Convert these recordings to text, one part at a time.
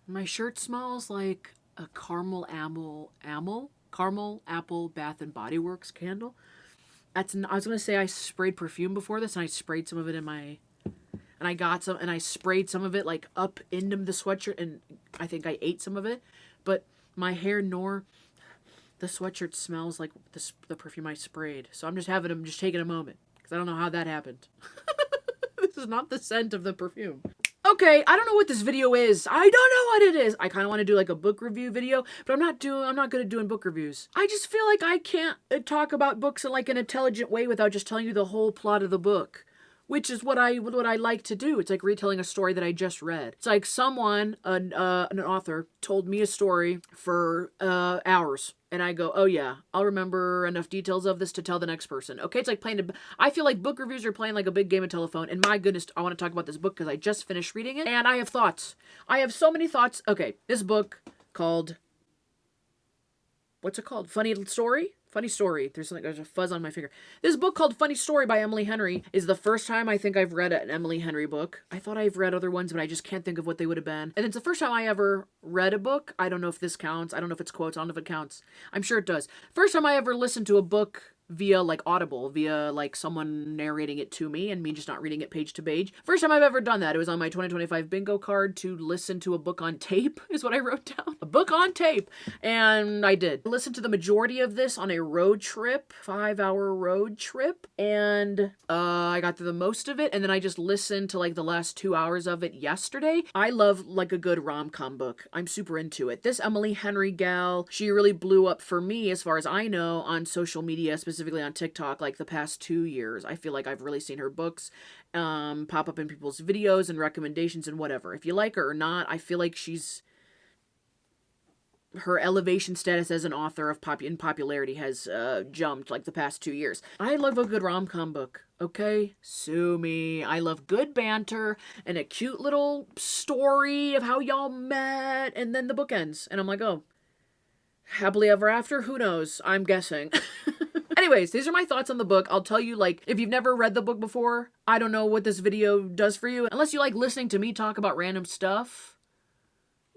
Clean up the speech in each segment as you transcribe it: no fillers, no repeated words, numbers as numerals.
My shirt smells like a caramel apple Bath and Body Works candle. I was gonna say I sprayed perfume before this, and I sprayed some of it in my, and I got some, and I sprayed some of it like up into the sweatshirt, and I think I ate some of it, but my hair nor the sweatshirt smells like the perfume I sprayed. So I'm just taking a moment because I don't know how that happened. This is not the scent of the perfume. Okay, I don't know what this video is. I don't know what it is. I kind of want to do like a book review video, but I'm not good at doing book reviews. I just feel like I can't talk about books in like an intelligent way without just telling you the whole plot of the book. Which is what I like to do. It's like retelling a story that I just read. It's like someone, an author, told me a story for hours. And I go, oh yeah, I'll remember enough details of this to tell the next person. Okay, it's like I feel like book reviews are playing like a big game of telephone. And my goodness, I want to talk about this book because I just finished reading it. And I have thoughts. I have so many thoughts. Okay, this book called... What's it called? Funny Story? Funny Story. There's a fuzz on my finger. This book called Funny Story by Emily Henry is the first time I think I've read an Emily Henry book. I thought I've read other ones, but I just can't think of what they would have been. And it's the first time I ever read a book. I don't know if this counts. I don't know if it's quotes. I don't know if it counts. I'm sure it does. First time I ever listened to a book via like Audible, via like someone narrating it to me and me just not reading it page to page. First time I've ever done that. It was on my 2025 bingo card to listen to a book on tape is what I wrote down. A book on tape. And I did. I listened to the majority of this on a road trip, 5-hour road trip. And I got through the most of it. And then I just listened to like the last 2 hours of it yesterday. I love like a good rom-com book. I'm super into it. This Emily Henry gal, she really blew up for me as far as I know on social media, specifically on TikTok, like the past 2 years. I feel like I've really seen her books pop up in people's videos and recommendations and whatever. If you like her or not, I feel like her elevation status as an author in popularity has jumped like the past 2 years. I love a good rom-com book, okay? Sue me. I love good banter and a cute little story of how y'all met, and then the book ends. And I'm like, oh, happily ever after? Who knows? I'm guessing. Anyways, these are my thoughts on the book. I'll tell you, like, if you've never read the book before, I don't know what this video does for you. Unless you like listening to me talk about random stuff,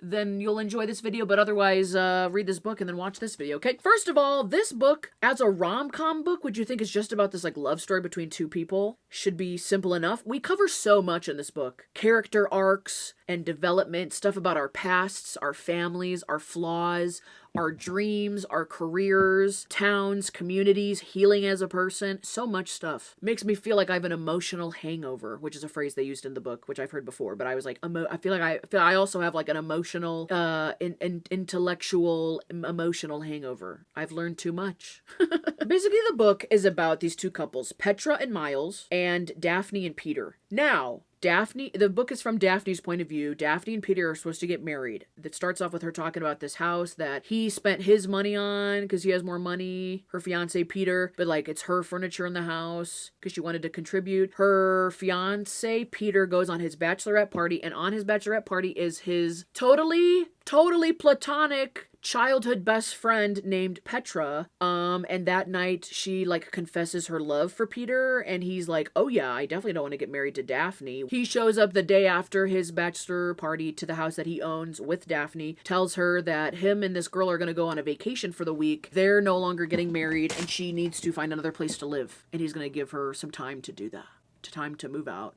then you'll enjoy this video, but otherwise, read this book and then watch this video, okay? First of all, this book, as a rom-com book, which you think is just about this, like, love story between two people, should be simple enough. We cover so much in this book. Character arcs and development, stuff about our pasts, our families, our flaws, our dreams, our careers, towns, communities, healing as a person, so much stuff. Makes me feel like I have an emotional hangover, which is a phrase they used in the book, which I've heard before, but I was like, I feel like I also have like an emotional, intellectual, emotional hangover. I've learned too much. Basically, the book is about these two couples, Petra and Miles, and Daphne and Peter. Now, the book is from Daphne's point of view. Daphne and Peter are supposed to get married. That starts off with her talking about this house that he spent his money on because he has more money. Her fiance Peter, but like it's her furniture in the house because she wanted to contribute. Her fiance Peter goes on his bachelorette party, and on his bachelorette party is his totally platonic childhood best friend named Petra. And that night she like confesses her love for Peter, and he's like, oh yeah, I definitely don't want to get married to Daphne. He shows up the day after his bachelor party to the house that he owns with Daphne, tells her that him and this girl are gonna go on a vacation for the week. They're no longer getting married, and she needs to find another place to live, and he's gonna give her some time to do that, time to move out.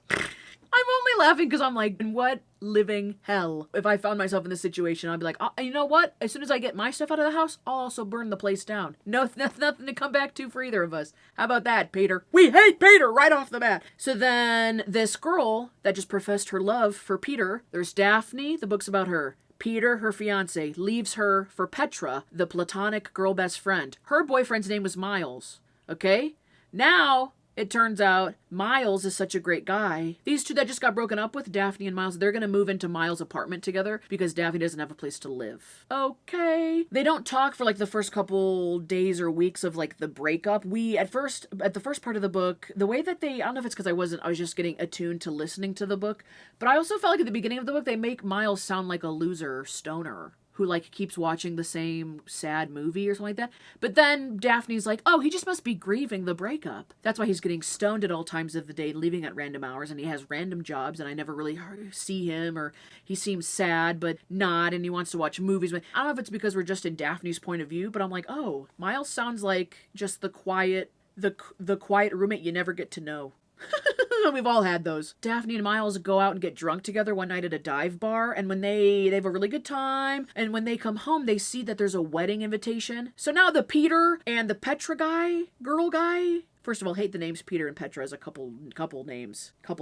I'm only laughing because I'm like, in what living hell? If I found myself in this situation, I'd be like, oh, you know what? As soon as I get my stuff out of the house, I'll also burn the place down. No, nothing to come back to for either of us. How about that, Peter? We hate Peter right off the bat. So then this girl that just professed her love for Peter, there's Daphne, the book's about her. Peter, her fiance, leaves her for Petra, the platonic girl best friend. Her boyfriend's name was Miles, okay? Now, it turns out Miles is such a great guy. These two that just got broken up with, Daphne and Miles, they're gonna move into Miles' apartment together because Daphne doesn't have a place to live. Okay. They don't talk for like the first couple days or weeks of like the breakup. At the first part of the book, the way that I don't know if it's because I was just getting attuned to listening to the book, but I also felt like at the beginning of the book, they make Miles sound like a loser stoner who like keeps watching the same sad movie or something like that. But then Daphne's like, oh, he just must be grieving the breakup. That's why he's getting stoned at all times of the day, leaving at random hours, and he has random jobs, and I never really see him, or he seems sad but not, and he wants to watch movies. But I don't know if it's because we're just in Daphne's point of view, but I'm like, oh, Miles sounds like just the quiet roommate you never get to know. We've all had those. Daphne and Miles go out and get drunk together one night at a dive bar, and when they have a really good time, and when they come home, they see that there's a wedding invitation. So now the Peter and the Petra girl guy, first of all, hate the names Peter and Petra as a coupled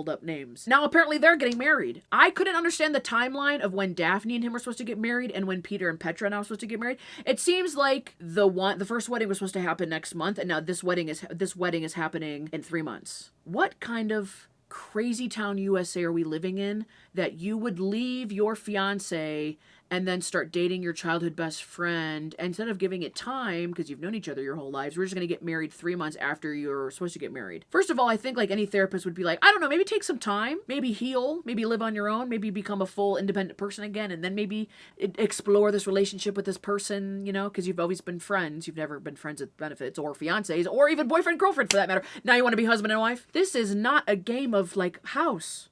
up names. Now apparently they're getting married. I couldn't understand the timeline of when Daphne and him were supposed to get married and when Peter and Petra now are supposed to get married. It seems like the first wedding was supposed to happen next month, and now this wedding is happening in 3 months. What kind of crazy town USA are we living in that you would leave your fiance and then start dating your childhood best friend instead of giving it time because you've known each other your whole lives? We're just going to get married 3 months after you're supposed to get married. First of all, I think like any therapist would be like, I don't know, maybe take some time, maybe heal, maybe live on your own, maybe become a full independent person again, and then maybe explore this relationship with this person, you know, because you've always been friends. You've never been friends with benefits or fiancés or even boyfriend, girlfriend for that matter. Now you want to be husband and wife? This is not a game of like House.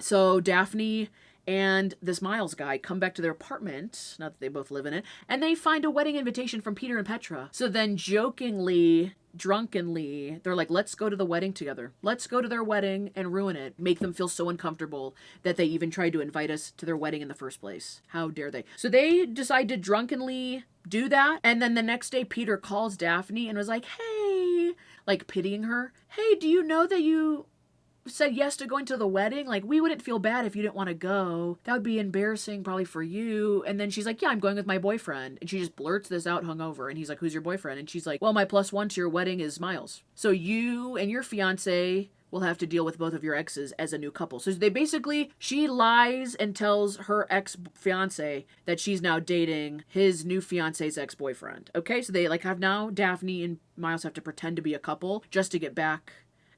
So Daphne and this Miles guy come back to their apartment, not that they both live in it, and they find a wedding invitation from Peter and Petra. So then jokingly, drunkenly, they're like, let's go to the wedding together. Let's go to their wedding and ruin it. Make them feel so uncomfortable that they even tried to invite us to their wedding in the first place. How dare they? So they decide to drunkenly do that. And then the next day, Peter calls Daphne and was like, hey, like pitying her. Hey, do you know that you said yes to going to the wedding? Like, we wouldn't feel bad if you didn't want to go. That would be embarrassing probably for you. And then she's like, yeah, I'm going with my boyfriend. And she just blurts this out hungover. And he's like, who's your boyfriend? And she's like, well, my +1 to your wedding is Miles. So you and your fiance will have to deal with both of your exes as a new couple. So she lies and tells her ex-fiance that she's now dating his new fiance's ex-boyfriend. Okay, so they like have now Daphne and Miles have to pretend to be a couple just to get back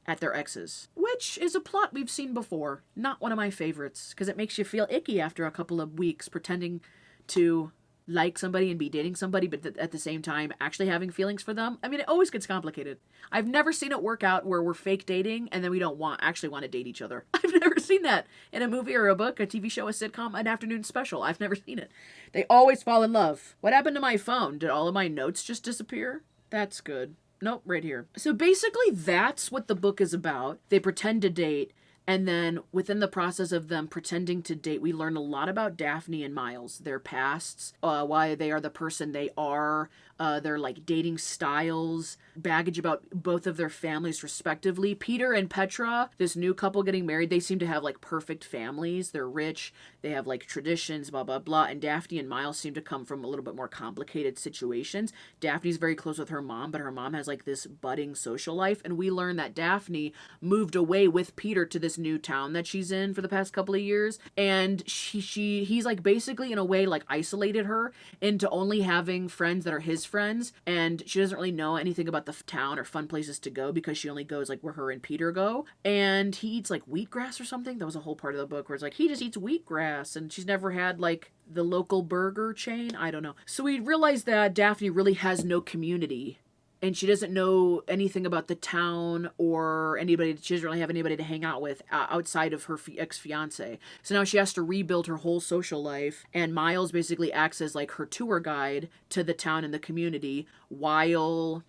at their exes, which is a plot we've seen before. Not one of my favorites, because it makes you feel icky after a couple of weeks pretending to like somebody and be dating somebody, but at the same time actually having feelings for them. I mean, it always gets complicated. I've never seen it work out where we're fake dating and then we don't actually want to date each other. I've never seen that in a movie or a book, a TV show, a sitcom, an afternoon special. I've never seen it. They always fall in love. What happened to my phone? Did all of my notes just disappear? That's good. Nope, right here. So basically that's what the book is about. They pretend to date, and then within the process of them pretending to date, we learn a lot about Daphne and Miles, their pasts, why they are the person they are, their like dating styles, baggage about both of their families respectively. Peter and Petra, this new couple getting married, they seem to have like perfect families. They're rich, they have like traditions, blah, blah, blah. And Daphne and Miles seem to come from a little bit more complicated situations. Daphne's very close with her mom, but her mom has like this budding social life. And we learn that Daphne moved away with Peter to this new town that she's in for the past couple of years. And he's like basically in a way like isolated her into only having friends that are his friends. And she doesn't really know anything about the town or fun places to go because she only goes like where her and Peter go. And he eats like wheatgrass or something. That was a whole part of the book where it's like he just eats wheatgrass, and she's never had like the local burger chain. I don't know. So we realized that Daphne really has no community, and she doesn't know anything about the town or anybody. She doesn't really have anybody to hang out with outside of her ex-fiance. So now she has to rebuild her whole social life, and Miles basically acts as like her tour guide to the town and the community while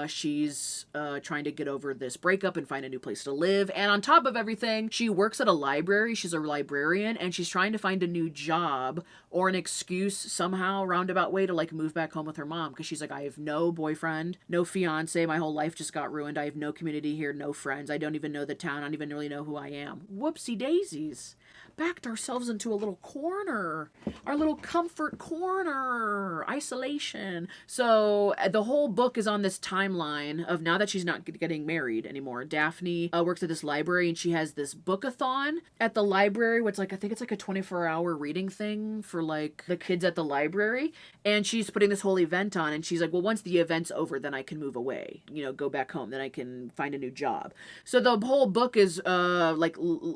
she's trying to get over this breakup and find a new place to live. And on top of everything, she works at a library. She's a librarian, and she's trying to find a new job or an excuse somehow, roundabout way, to like move back home with her mom, because she's like, I have no boyfriend, no fiance, my whole life just got ruined. I have no community here, no friends. I don't even know the town. I don't even really know who I am. Whoopsie daisies. Backed ourselves into a little corner, our little comfort corner, isolation. So the whole book is on this timeline of now that she's not getting married anymore. Daphne works at this library, and she has this bookathon at the library, which like I think it's like a 24-hour reading thing for like the kids at the library. And she's putting this whole event on, and she's like, well, once the event's over, then I can move away, go back home, then I can find a new job. So the whole book is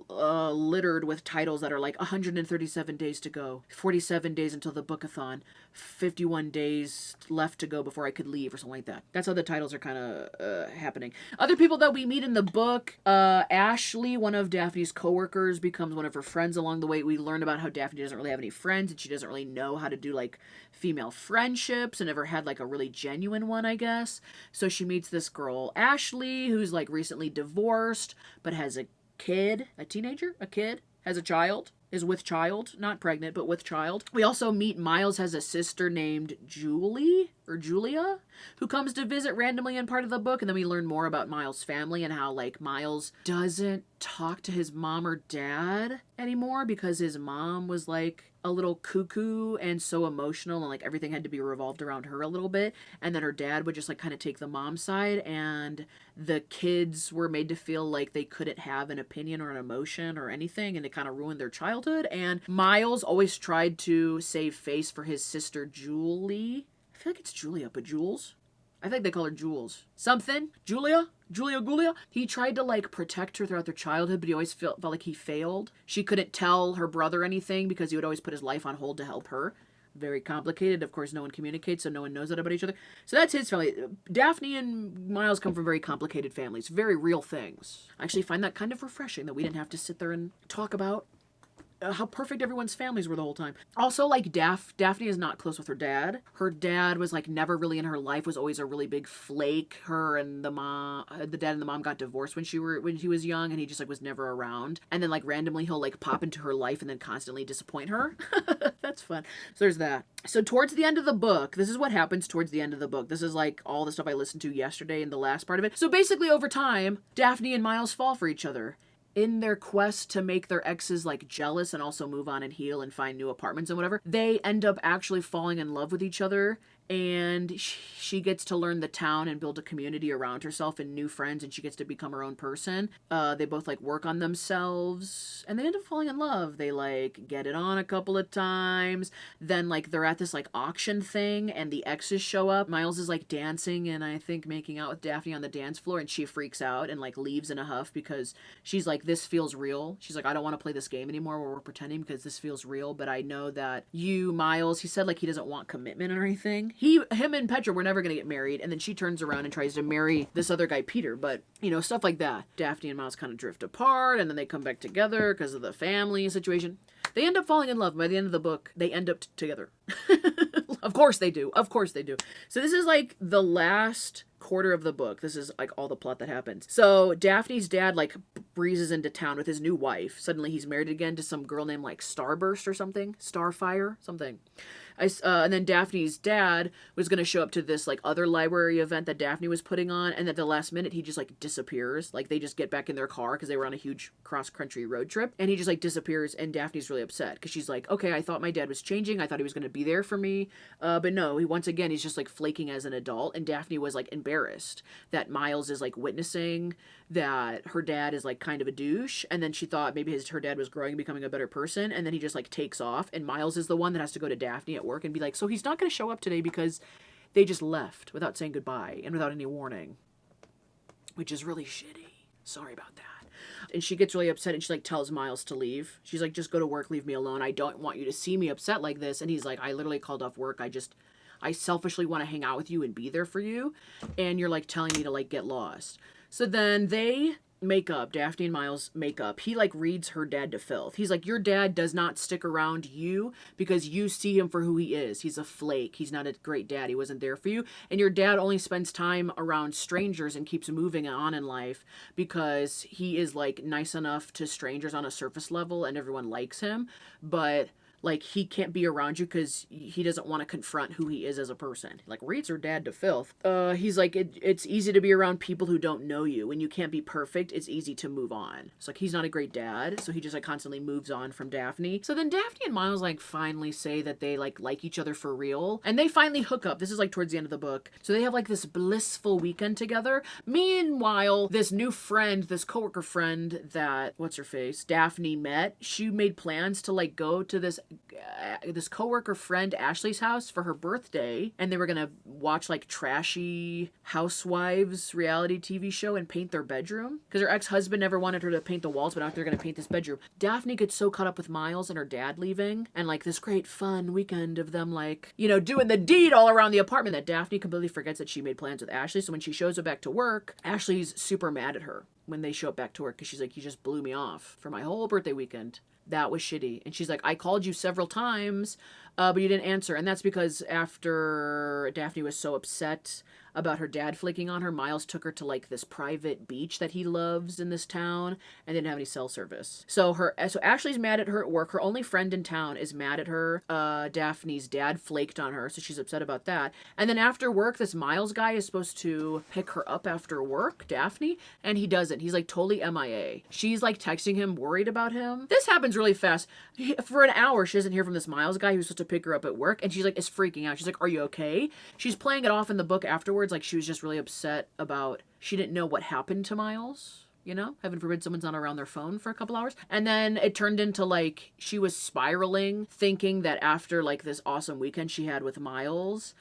littered with titles titles that are like 137 days to go, 47 days until the bookathon, 51 days left to go before I could leave, or something like that. That's how the titles are kind of happening. Other people that we meet in the book, Ashley, one of Daphne's coworkers, becomes one of her friends along the way. We learn about how Daphne doesn't really have any friends, and she doesn't really know how to do like female friendships, and never had like a really genuine one, I guess. So she meets this girl, Ashley, who's like recently divorced, but has a kid, a teenager, a kid, has a child, is with child, not pregnant, but with child. We also meet Miles has a sister named Julie, or Julia, who comes to visit randomly in part of the book, and then we learn more about Miles' family and how, like, Miles doesn't talk to his mom or dad anymore because his mom was, like, a little cuckoo and so emotional, and, like, everything had to be revolved around her a little bit, and then her dad would just, like, kind of take the mom side, and the kids were made to feel like they couldn't have an opinion or an emotion or anything, and it kind of ruined their childhood. And Miles always tried to save face for his sister Julie. I feel like it's Julia, but Jules? I think they call her Jules. Something? Julia? Gulia? He tried to, like, protect her throughout their childhood, but he always felt like he failed. She couldn't tell her brother anything because he would always put his life on hold to help her. Very complicated. Of course, no one communicates, so no one knows that about each other. So that's his family. Daphne and Miles come from very complicated families. Very real things. I actually find that kind of refreshing that we didn't have to sit there and talk about how perfect everyone's families were the whole time. Also, like, Daphne is not close with her dad. Her dad was, like, never really in her life, was always a really big flake. Her and the dad and the mom got divorced when she was young, and he just, like, was never around. And then, like, randomly he'll, like, pop into her life and then constantly disappoint her. That's fun. So there's that. So towards the end of the book, this is what happens towards the end of the book. This is, like, all the stuff I listened to yesterday in the last part of it. So basically, over time, Daphne and Miles fall for each other. In their quest to make their exes, like, jealous and also move on and heal and find new apartments and whatever, they end up actually falling in love with each other, and she gets to learn the town and build a community around herself and new friends, and she gets to become her own person. They both, like, work on themselves, and they end up falling in love. They, like, get it on a couple of times. Then, like, they're at this, like, auction thing, and the exes show up. Miles is, like, dancing and I think making out with Daphne on the dance floor, and she freaks out and, like, leaves in a huff because she's like, this feels real. She's like, I don't want to play this game anymore where we're pretending because this feels real, but I know that you, Miles, he said, like, he doesn't want commitment or anything. Him and Petra were never going to get married, and then she turns around and tries to marry this other guy, Peter, but, you know, stuff like that. Daphne and Miles kind of drift apart, and then they come back together because of the family situation. They end up falling in love. By the end of the book, they end up together. Of course they do. Of course they do. So this is, like, the last quarter of the book. This is, like, all the plot that happens. So Daphne's dad, like, breezes into town with his new wife. Suddenly he's married again to some girl named, like, Starburst or something. Starfire? Something. And then Daphne's dad was going to show up to this, like, other library event that Daphne was putting on, and at the last minute, he just, like, disappears. Like, they just get back in their car because they were on a huge cross-country road trip, and he just, like, disappears, and Daphne's really upset because she's like, okay, I thought my dad was changing. I thought he was going to be there for me, but no, once again, he's just, like, flaking as an adult, and Daphne was, like, embarrassed that Miles is, like, witnessing that her dad is, like, kind of a douche, and then she thought maybe her dad was growing and becoming a better person, and then he just, like, takes off, and Miles is the one that has to go to Daphne at work and be like, so he's not going to show up today because they just left without saying goodbye and without any warning, which is really shitty. Sorry about that. And she gets really upset, and she, like, tells Miles to leave. She's like, just go to work, leave me alone. I don't want you to see me upset like this. And he's like, I literally called off work. I selfishly want to hang out with you and be there for you, and you're, like, telling me to, like, get lost. So then they make up. Daphne and Miles make up. He, like, reads her dad to filth. He's like, your dad does not stick around you because you see him for who he is. He's a flake. He's not a great dad. He wasn't there for you. And your dad only spends time around strangers and keeps moving on in life because he is, like, nice enough to strangers on a surface level and everyone likes him. But, like, he can't be around you because he doesn't want to confront who he is as a person. Like, reads her dad to filth. He's like, it's easy to be around people who don't know you. When you can't be perfect, it's easy to move on. It's like, he's not a great dad, so he just, like, constantly moves on from Daphne. So then Daphne and Miles, like, finally say that they, like each other for real. And they finally hook up. This is, like, towards the end of the book. So they have, like, this blissful weekend together. Meanwhile, this new friend, this coworker friend that, what's her face, Daphne met, she made plans to, like, go to this this coworker friend Ashley's house for her birthday, and they were gonna watch like trashy housewives reality TV show and paint their bedroom because her ex-husband never wanted her to paint the walls, but now they're gonna paint this bedroom. Daphne gets so caught up with Miles and her dad leaving and like this great fun weekend of them like, you know, doing the deed all around the apartment that Daphne completely forgets that she made plans with Ashley. So when she shows up back to work, Ashley's super mad at her when they show up back to work because she's like, you just blew me off for my whole birthday weekend. That was shitty. And she's like, I called you several times, but you didn't answer. And that's because after Daphne was so upset about her dad flaking on her, Miles took her to like this private beach that he loves in this town and didn't have any cell service. So Ashley's mad at her at work. Her only friend in town is mad at her. Daphne's dad flaked on her, so she's upset about that. And then after work, this Miles guy is supposed to pick her up after work, Daphne, and he doesn't. He's like totally MIA. She's like texting him, worried about him. This happens really fast. For an hour, she doesn't hear from this Miles guy who's supposed to pick her up at work, and she's like, is freaking out. She's like, are you okay? She's playing it off in the book afterwards like she was just really upset about, she didn't know what happened to Miles. You know, heaven forbid someone's not around their phone for a couple hours. And then it turned into like she was spiraling, thinking that after like this awesome weekend she had with Miles,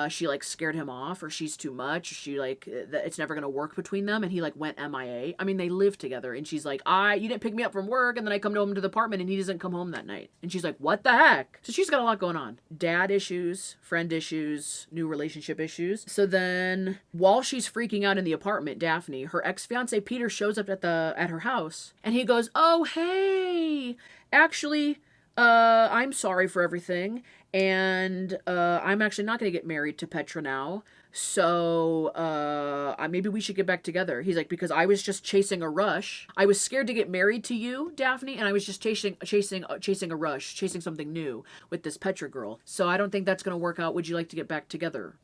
she like scared him off, or she's too much. She like, it's never gonna work between them. And he like went MIA. I mean, they live together, and she's like, you didn't pick me up from work, and then I come home to the apartment and he doesn't come home that night. And she's like, what the heck? So she's got a lot going on. Dad issues, friend issues, new relationship issues. So then while she's freaking out in the apartment, Daphne, her ex-fiance Peter shows up at her house, and he goes, oh, hey, actually, I'm sorry for everything. And I'm actually not going to get married to Petra now. So maybe we should get back together. He's like, because I was just chasing a rush. I was scared to get married to you, Daphne, and I was just chasing a rush, chasing something new with this Petra girl. So I don't think that's going to work out. Would you like to get back together?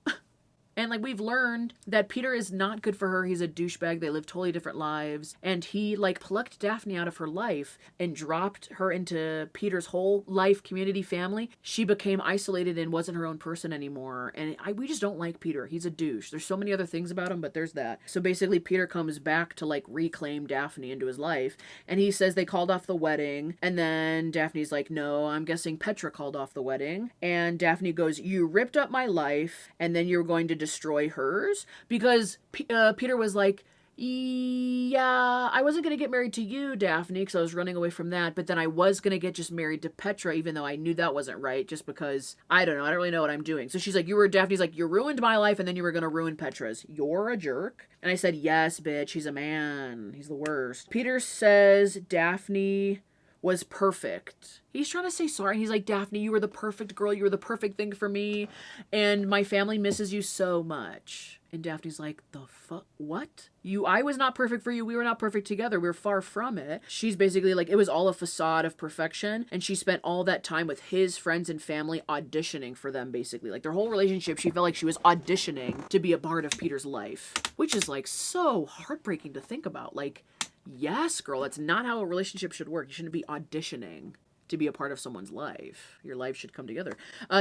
And like we've learned that Peter is not good for her. He's a douchebag. They live totally different lives. And he like plucked Daphne out of her life and dropped her into Peter's whole life, community, family. She became isolated and wasn't her own person anymore. And we just don't like Peter. He's a douche. There's so many other things about him, but there's that. So basically Peter comes back to like reclaim Daphne into his life. And he says they called off the wedding. And then Daphne's like, no, I'm guessing Petra called off the wedding. And Daphne goes, you ripped up my life and then you're going to destroy hers, because Peter was like, yeah, I wasn't going to get married to you, Daphne, because I was running away from that, but then I was going to get just married to Petra, even though I knew that wasn't right, just because, I don't know, I don't really know what I'm doing. So she's like, Daphne's like, you ruined my life, and then you were going to ruin Petra's. You're a jerk. And I said, yes, bitch, he's a man. He's the worst. Peter says Daphne was perfect. He's trying to say sorry. He's like, Daphne, you were the perfect girl. You were the perfect thing for me. And my family misses you so much. And Daphne's like, the fuck? What? I was not perfect for you. We were not perfect together. We were far from it. She's basically like, it was all a facade of perfection. And she spent all that time with his friends and family auditioning for them, basically. Like their whole relationship, she felt like she was auditioning to be a part of Peter's life. Which is like so heartbreaking to think about. Like, yes, girl, that's not how a relationship should work. You shouldn't be auditioning to be a part of someone's life. Your life should come together.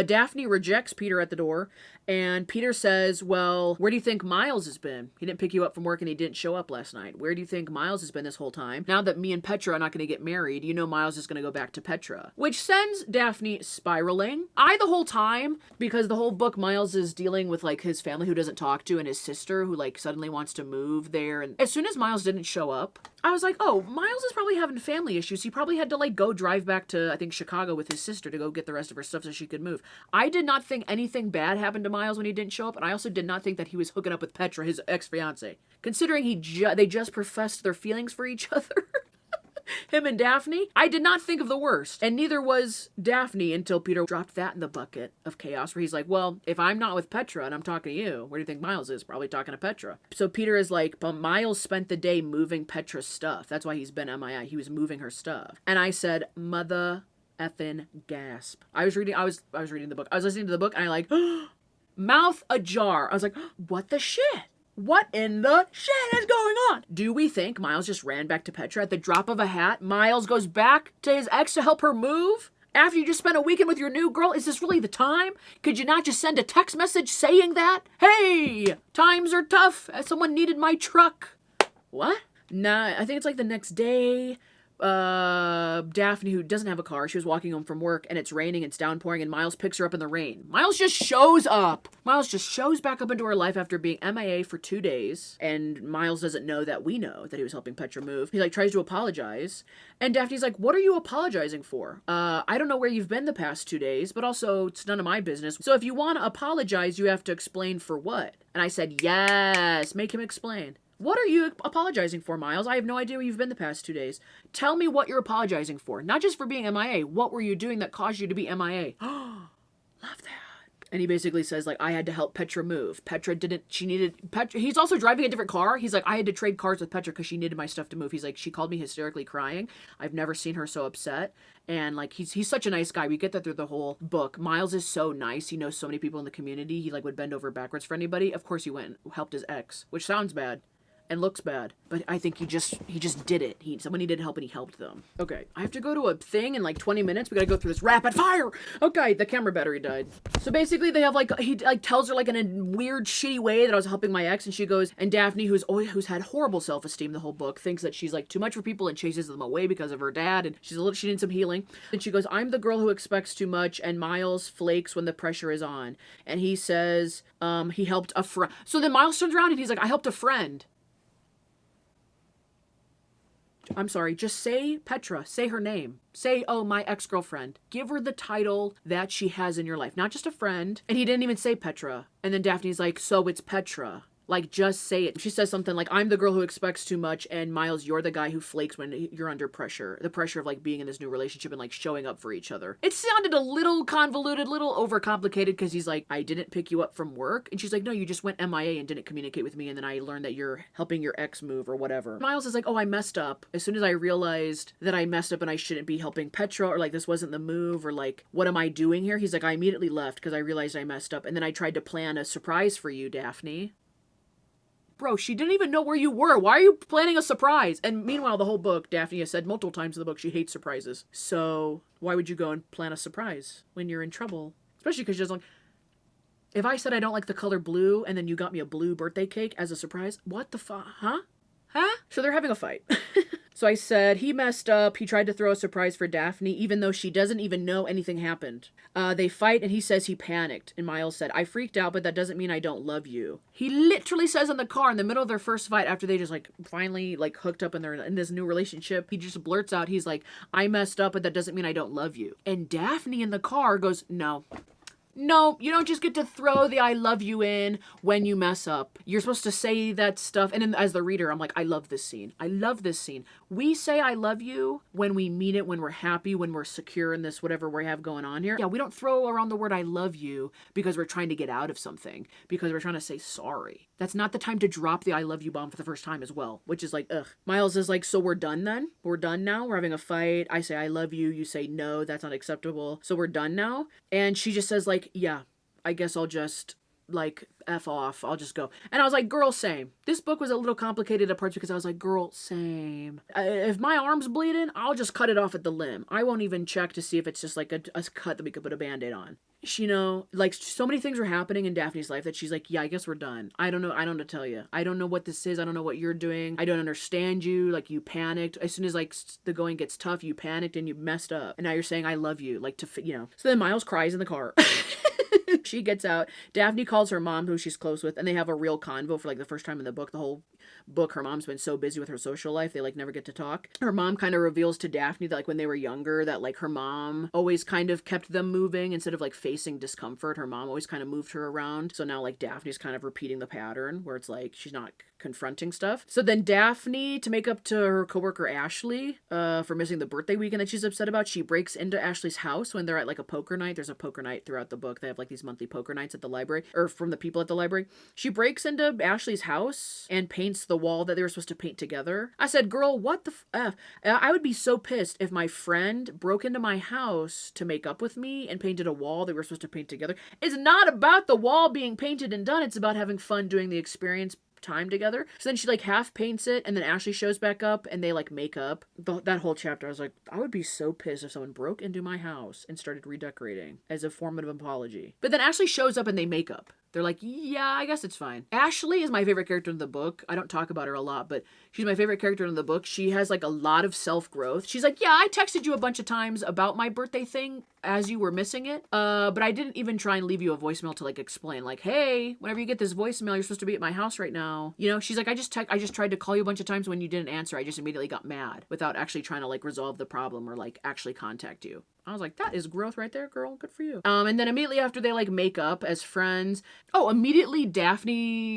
Daphne rejects Peter at the door, and Peter says, well, where do you think Miles has been? He didn't pick you up from work and he didn't show up last night. Where do you think Miles has been this whole time? Now that me and Petra are not going to get married, you know Miles is going to go back to Petra. Which sends Daphne spiraling. The whole time, because the whole book Miles is dealing with like his family who doesn't talk to, and his sister who like suddenly wants to move there. And as soon as Miles didn't show up, I was like, oh, Miles is probably having family issues. He probably had to like go drive back to, I think, Chicago with his sister to go get the rest of her stuff so she could move. I did not think anything bad happened to Miles when he didn't show up, and I also did not think that he was hooking up with Petra, his ex-fiance. Considering they just professed their feelings for each other. Him and Daphne, I did not think of the worst. And neither was Daphne until Peter dropped that in the bucket of chaos, where he's like, well, if I'm not with Petra and I'm talking to you, where do you think Miles is? Probably talking to Petra. So Peter is like, but Miles spent the day moving Petra's stuff. That's why he's been MIA. He was moving her stuff. And I said, mother effing gasp. I was reading the book. I was listening to the book and I like, mouth ajar. I was like, what the shit? What in the shit is going on? Do we think Miles just ran back to Petra at the drop of a hat? Miles goes back to his ex to help her move? After you just spent a weekend with your new girl? Is this really the time? Could you not just send a text message saying that? Hey, times are tough. Someone needed my truck. What? Nah, I think it's like the next day. Daphne, who doesn't have a car, she was walking home from work and it's raining, it's downpouring, and Miles picks her up in the rain. Miles just shows up. Miles just shows back up into her life after being MIA for 2 days, and Miles doesn't know that we know that he was helping Petra move. He like tries to apologize, and Daphne's like, what are you apologizing for? I don't know where you've been the past 2 days, but also it's none of my business. So if you want to apologize, you have to explain for what. And I said, yes, make him explain. What are you apologizing for, Miles? I have no idea where you've been the past 2 days. Tell me what you're apologizing for. Not just for being MIA. What were you doing that caused you to be MIA? Love that. And he basically says, like, I had to help Petra move. Petra didn't, she needed, Petra, he's also driving a different car. He's like, I had to trade cars with Petra because she needed my stuff to move. He's like, she called me hysterically crying. I've never seen her so upset. And like, he's such a nice guy. We get that through the whole book. Miles is so nice. He knows so many people in the community. He like would bend over backwards for anybody. Of course he went and helped his ex, which sounds bad and looks bad, but I think he just did it. Someone needed help and he helped them. Okay, I have to go to a thing in like 20 minutes. We gotta go through this rapid fire. Okay, the camera battery died. So basically they have like, he like tells her like in a weird shitty way that I was helping my ex, and she goes, and Daphne, who's had horrible self-esteem the whole book, thinks that she's like too much for people and chases them away because of her dad, and she needs some healing. And she goes, I'm the girl who expects too much, and Miles flakes when the pressure is on. And he says, he helped a friend. So then Miles turns around and he's like, I helped a friend. I'm sorry, just say Petra, say her name. Say, oh, my ex-girlfriend. Give her the title that she has in your life, not just a friend. And he didn't even say Petra. And then Daphne's like, so it's Petra. Like, just say it. She says something like, I'm the girl who expects too much, and Miles, you're the guy who flakes when you're under pressure. The pressure of, like, being in this new relationship and, like, showing up for each other. It sounded a little convoluted, little overcomplicated, because he's like, I didn't pick you up from work. And she's like, no, you just went MIA and didn't communicate with me, and then I learned that you're helping your ex move or whatever. Miles is like, oh, I messed up. As soon as I realized that I messed up and I shouldn't be helping Petra, or, like, this wasn't the move, or, like, what am I doing here? He's like, I immediately left because I realized I messed up, and then I tried to plan a surprise for you, Daphne. Bro, she didn't even know where you were. Why are you planning a surprise? And meanwhile, the whole book, Daphne has said multiple times in the book she hates surprises. So why would you go and plan a surprise when you're in trouble? Especially because she doesn't like... If I said I don't like the color blue and then you got me a blue birthday cake as a surprise, what the fuck? Huh? So they're having a fight. So I said, he messed up. He tried to throw a surprise for Daphne, even though she doesn't even know anything happened. They fight, and he says he panicked. And Miles said, I freaked out, but that doesn't mean I don't love you. He literally says in the car, in the middle of their first fight, after they just, like, finally, like, hooked up and they're in this new relationship, he just blurts out, he's like, I messed up, but that doesn't mean I don't love you. And Daphne in the car goes, no. No, you don't just get to throw the I love you in when you mess up. You're supposed to say that stuff. And then as the reader, I'm like, I love this scene. I love this scene. We say I love you when we mean it, when we're happy, when we're secure in this whatever we have going on here. Yeah, we don't throw around the word I love you because we're trying to get out of something, because we're trying to say sorry. That's not the time to drop the I love you bomb for the first time as well, which is like, ugh. Miles is like, so we're done then? We're done now? We're having a fight. I say I love you. You say no, that's not acceptable. So we're done now? And she just says like, yeah, I guess I'll just like F off. I'll just go. And I was like, girl, same. This book was a little complicated at parts because I was like, girl, same. If my arm's bleeding, I'll just cut it off at the limb. I won't even check to see if it's just like a cut that we could put a band-aid on. You know, like so many things were happening in Daphne's life that she's like, yeah, I guess we're done. I don't know. I don't know what to tell you. I don't know what this is. I don't know what you're doing. I don't understand you. Like you panicked. As soon as like the going gets tough, you panicked and you messed up. And now you're saying, I love you. Like to, you know. So then Miles cries in the car. She gets out. Daphne calls her mom, who she's close with, and they have a real convo for like the first time in the book. The whole book, her mom's been so busy with her social life, they like never get to talk. Her mom kind of reveals to Daphne that like when they were younger, that like her mom always kind of kept them moving instead of like facing discomfort. Her mom always kind of moved her around. So now like Daphne's kind of repeating the pattern where it's like she's not confronting stuff. So then Daphne, to make up to her coworker Ashley for missing the birthday weekend that she's upset about, she breaks into Ashley's house when they're at like a poker night. There's a poker night throughout the book. They have like these monthly poker nights at the library, or from the people at the library. She breaks into Ashley's house and paints the wall that they were supposed to paint together. I said, girl, what the F? I would be so pissed if my friend broke into my house to make up with me and painted a wall they were supposed to paint together. It's not about the wall being painted and done. It's about having fun doing the experience time together. So then she like half paints it, and then Ashley shows back up and they like make up. That whole chapter, I was like, I would be so pissed if someone broke into my house and started redecorating as a form of apology. But then Ashley shows up and they make up. They're like, yeah, I guess it's fine. Ashley is my favorite character in the book. I don't talk about her a lot, but she's my favorite character in the book. She has like a lot of self-growth. She's like, yeah, I texted you a bunch of times about my birthday thing as you were missing it. But I didn't even try and leave you a voicemail to like explain like, hey, whenever you get this voicemail, you're supposed to be at my house right now. You know, she's like, I just tried to call you a bunch of times when you didn't answer. I just immediately got mad without actually trying to like resolve the problem or like actually contact you. I was like, that is growth right there, girl. Good for you. And then immediately after they like make up as friends. Oh, immediately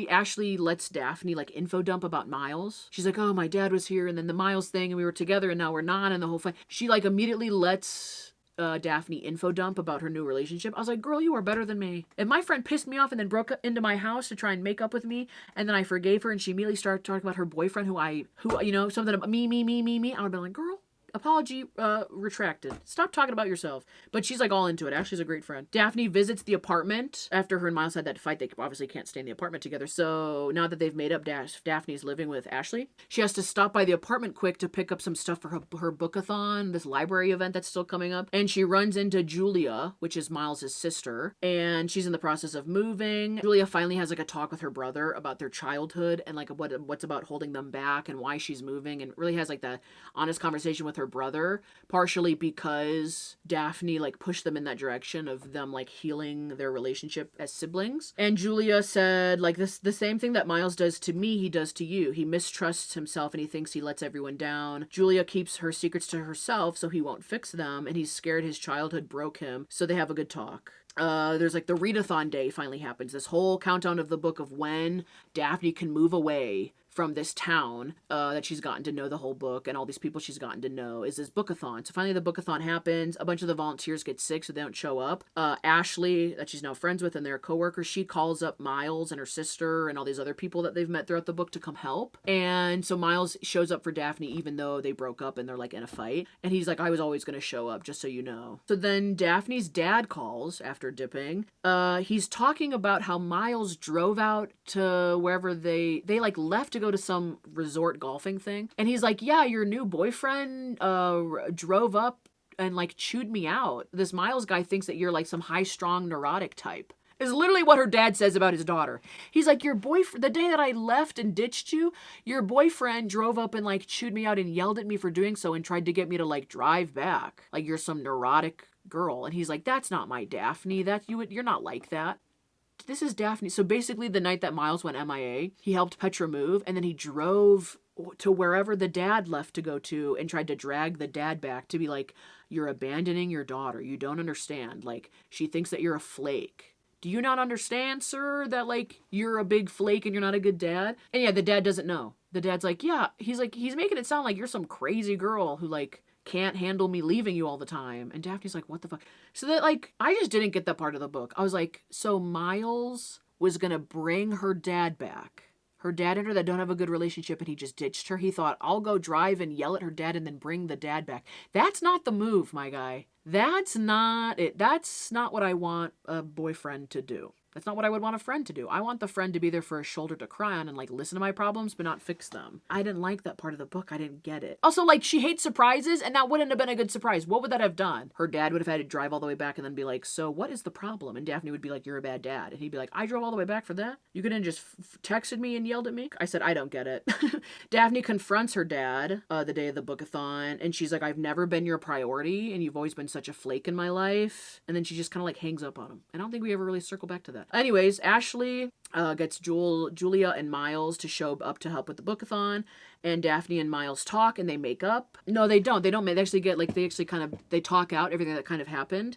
Ashley lets Daphne like info dump about Miles. She's like, oh, my dad was here and then the Miles thing and we were together and now we're not and the whole thing. She like immediately lets Daphne info dump about her new relationship. I was like, girl, you are better than me. If my friend pissed me off and then broke into my house to try and make up with me and then I forgave her and she immediately started talking about her boyfriend who you know, something about me, I would have been like, girl, apology retracted. Stop talking about yourself. But she's like all into it. Ashley's a great friend. Daphne visits the apartment after her and Miles had that fight. They obviously can't stay in the apartment together. So now that they've made up, Daphne's living with Ashley. She has to stop by the apartment quick to pick up some stuff for her bookathon, this library event that's still coming up. And she runs into Julia, which is Miles' sister. And she's in the process of moving. Julia finally has like a talk with her brother about their childhood and like what's about holding them back and why she's moving. And really has like that honest conversation with her brother, partially because Daphne like pushed them in that direction of them like healing their relationship as siblings. And Julia said like the same thing that Miles does to me, he does to you. He mistrusts himself and he thinks he lets everyone down. Julia keeps her secrets to herself so he won't fix them, and he's scared his childhood broke him. So they have a good talk. There's like the readathon day finally happens. This whole countdown of the book of when Daphne can move away from this town that she's gotten to know the whole book and all these people she's gotten to know is this bookathon. So finally the bookathon happens. A bunch of the volunteers get sick so they don't show up. Ashley, that she's now friends with and their coworkers, she calls up Miles and her sister and all these other people that they've met throughout the book to come help. And so Miles shows up for Daphne even though they broke up and they're like in a fight. And he's like, I was always going to show up, just so you know. So then Daphne's dad calls after dipping. He's talking about how Miles drove out to wherever they like left to go to some resort golfing thing. And he's like, yeah, your new boyfriend drove up and like chewed me out. This Miles guy thinks that you're like some high-strung neurotic type. Is literally what her dad says about his daughter. He's like, your boyfriend, the day that I left and ditched you, your boyfriend drove up and like chewed me out and yelled at me for doing so and tried to get me to like drive back. Like you're some neurotic girl. And he's like, that's not my Daphne. You're not like that. This is Daphne. So basically the night that Miles went MIA, he helped Petra move and then he drove to wherever the dad left to go to and tried to drag the dad back to be like, you're abandoning your daughter. You don't understand. Like, she thinks that you're a flake. Do you not understand, sir, that like you're a big flake and you're not a good dad? And yeah, the dad doesn't know. The dad's like, yeah, he's making it sound like you're some crazy girl who like can't handle me leaving you all the time. And Daphne's like, what the fuck? So that like, I just didn't get that part of the book. I was like, so Miles was gonna bring her dad back. Her dad and her that don't have a good relationship and he just ditched her. He thought, I'll go drive and yell at her dad and then bring the dad back. That's not the move, my guy. That's not it. That's not what I want a boyfriend to do. That's not what I would want a friend to do. I want the friend to be there for a shoulder to cry on and like listen to my problems but not fix them. I didn't like that part of the book. I didn't get it. Also, like, she hates surprises and that wouldn't have been a good surprise. What would that have done? Her dad would have had to drive all the way back and then be like, so what is the problem? And Daphne would be like, you're a bad dad. And he'd be like, I drove all the way back for that? You couldn't just texted me and yelled at me? I said, I don't get it. Daphne confronts her dad the day of the bookathon and she's like, I've never been your priority and you've always been such a flake in my life. And then she just kind of like hangs up on him. I don't think we ever really circle back to that. Anyways, Ashley gets Julia and Miles to show up to help with the bookathon, and Daphne and Miles talk and they make up. No, they don't. They actually get like, they talk out everything that kind of happened.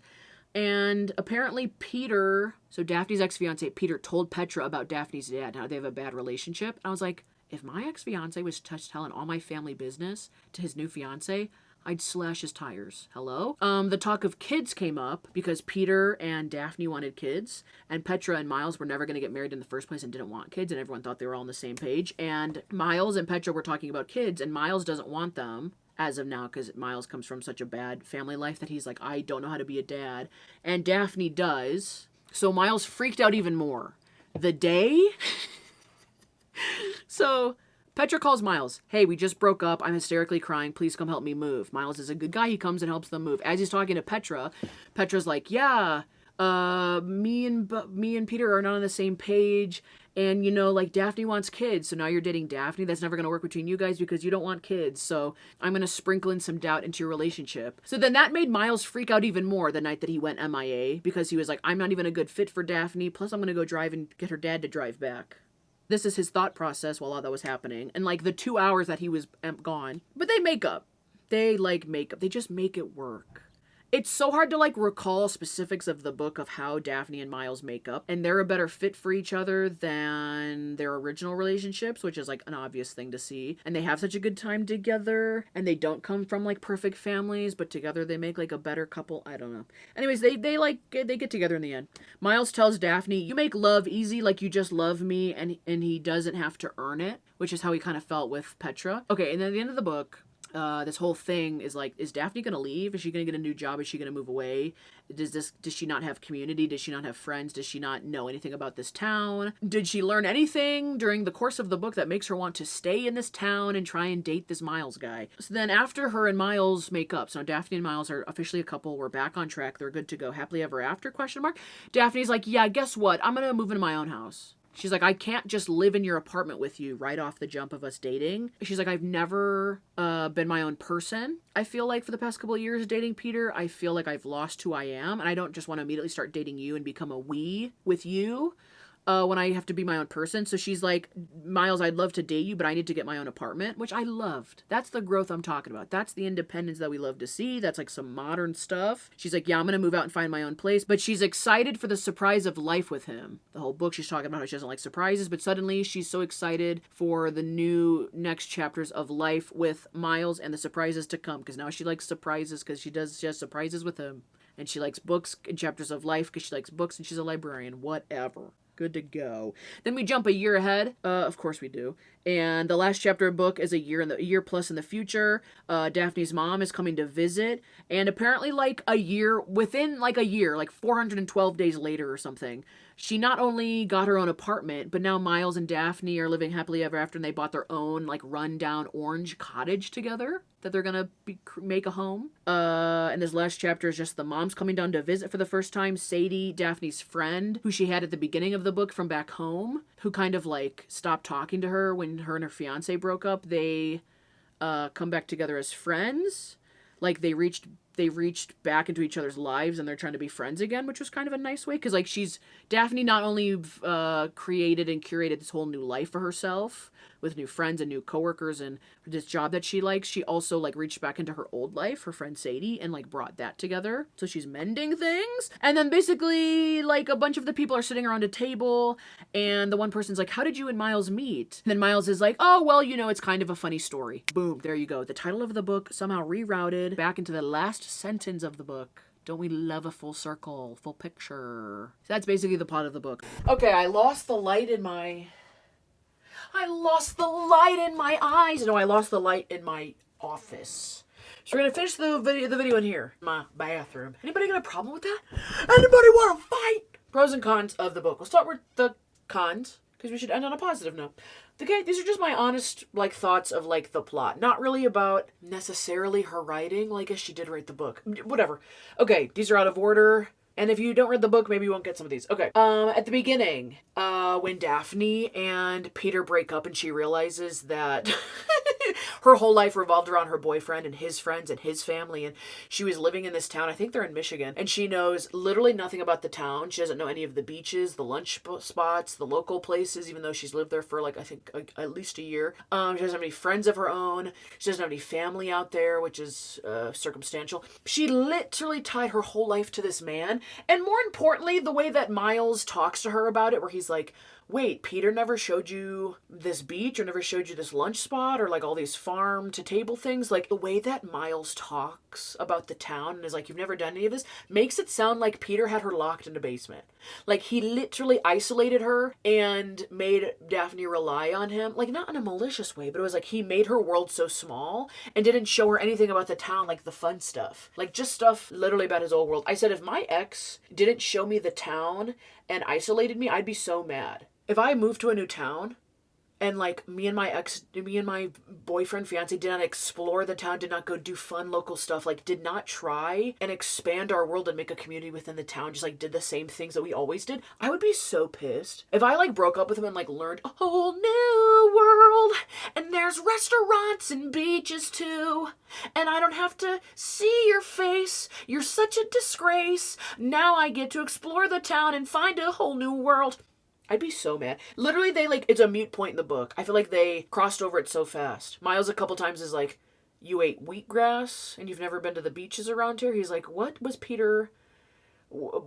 And apparently Peter, so Daphne's ex-fiance, Peter told Petra about Daphne's dad, how they have a bad relationship. And I was like, if my ex-fiance was telling all my family business to his new fiance, I'd slash his tires. Hello? The talk of kids came up because Peter and Daphne wanted kids, and Petra and Miles were never going to get married in the first place and didn't want kids, and everyone thought they were all on the same page. And Miles and Petra were talking about kids, and Miles doesn't want them as of now because Miles comes from such a bad family life that he's like, I don't know how to be a dad. And Daphne does. So Miles freaked out even more. The day... So... Petra calls Miles. Hey, we just broke up. I'm hysterically crying. Please come help me move. Miles is a good guy. He comes and helps them move. As he's talking to Petra, Petra's like, yeah, me and Peter are not on the same page. And, you know, like, Daphne wants kids, so now you're dating Daphne. That's never going to work between you guys because you don't want kids. So I'm going to sprinkle in some doubt into your relationship. So then that made Miles freak out even more the night that he went MIA, because he was like, I'm not even a good fit for Daphne. Plus, I'm going to go drive and get her dad to drive back. This is his thought process while all that was happening. And, like, the 2 hours that he was gone. But they make up. They, like, make up. They just make it work. It's so hard to, like, recall specifics of the book of how Daphne and Miles make up. And they're a better fit for each other than their original relationships, which is, like, an obvious thing to see. And they have such a good time together. And they don't come from, like, perfect families, but together they make, like, a better couple. I don't know. Anyways, they get together in the end. Miles tells Daphne, you make love easy, like you just love me, and he doesn't have to earn it, which is how he kind of felt with Petra. Okay, and then at the end of the book, this whole thing is like, is Daphne gonna leave? Is she gonna get a new job? Is she gonna move away? Does she not have community? Does she not have friends? Does she not know anything about this town? Did she learn anything during the course of the book that makes her want to stay in this town and try and date this Miles guy? So then after her and Miles make up, so Daphne and Miles are officially a couple, we're back on track, they're good to go, happily ever after, question mark. Daphne's like, yeah, guess what? I'm gonna move into my own house. She's like, I can't just live in your apartment with you right off the jump of us dating. She's like, I've never been my own person. I feel like for the past couple of years dating Peter, I feel like I've lost who I am. And I don't just want to immediately start dating you and become a we with you when I have to be my own person. So she's like, Miles, I'd love to date you, but I need to get my own apartment, which I loved. That's the growth I'm talking about. That's the independence that we love to see. That's like some modern stuff. She's like, yeah, I'm going to move out and find my own place. But she's excited for the surprise of life with him. The whole book she's talking about how she doesn't like surprises, but suddenly she's so excited for the new next chapters of life with Miles and the surprises to come. Because now she likes surprises because she has surprises with him. And she likes books and chapters of life because she likes books and she's a librarian. Whatever. Good to go. Then we jump a year ahead. Of course we do. And the last chapter of the book is a year plus in the future. Daphne's mom is coming to visit. And apparently within a year, like 412 days later or something, she not only got her own apartment, but now Miles and Daphne are living happily ever after, and they bought their own like rundown orange cottage together that they're gonna make a home. And this last chapter is just the mom's coming down to visit for the first time. Sadie, Daphne's friend, who she had at the beginning of the book from back home, who kind of like stopped talking to her when her and her fiance broke up. They come back together as friends. Like they reached back into each other's lives and they're trying to be friends again, which was kind of a nice way. Because like Daphne not only created and curated this whole new life for herself with new friends and new coworkers and this job that she likes, she also like reached back into her old life, her friend Sadie, and like brought that together. So she's mending things. And then basically like a bunch of the people are sitting around a table and the one person's like, how did you and Miles meet? And then Miles is like, oh, well, you know, it's kind of a funny story. Boom, there you go. The title of the book somehow rerouted back into the last sentence of the book. Don't we love a full circle, full picture? So that's basically the plot of the book. Okay, I lost the light in my eyes. No, I lost the light in my office. So we're gonna finish the video in here. My bathroom. Anybody got a problem with that? Anybody want to fight? Pros and cons of the book. We'll start with the cons, because we should end on a positive note. Okay, these are just my honest, like, thoughts of, like, the plot. Not really about necessarily her writing. Well, I guess she did write the book. Whatever. Okay, these are out of order. And if you don't read the book, maybe you won't get some of these. Okay. At the beginning, when Daphne and Peter break up and she realizes that her whole life revolved around her boyfriend and his friends and his family, and she was living in this town, I think they're in Michigan, and she knows literally nothing about the town. She doesn't know any of the beaches, the lunch spots, the local places, even though she's lived there for, like, I think at least a year. She doesn't have any friends of her own. She doesn't have any family out there, which is circumstantial. She literally tied her whole life to this man. And more importantly, the way that Miles talks to her about it, where he's like, wait, Peter never showed you this beach or never showed you this lunch spot or like all these farm to table things. Like the way that Miles talks about the town and is like, you've never done any of this, makes it sound like Peter had her locked in a basement. Like he literally isolated her and made Daphne rely on him. Like not in a malicious way, but it was like he made her world so small and didn't show her anything about the town, like the fun stuff. Like just stuff literally about his old world. I said, if my ex didn't show me the town and isolated me, I'd be so mad. If I moved to a new town And like me and my boyfriend, fiance did not explore the town, did not go do fun local stuff, like did not try and expand our world and make a community within the town, just like did the same things that we always did. I would be so pissed if I like broke up with him and like learned a whole new world and there's restaurants and beaches too, and I don't have to see your face. You're such a disgrace. Now I get to explore the town and find a whole new world. I'd be so mad. Literally, it's a mute point in the book. I feel like they crossed over it so fast. Miles a couple times is like, you ate wheatgrass and you've never been to the beaches around here? He's like, what was Peter?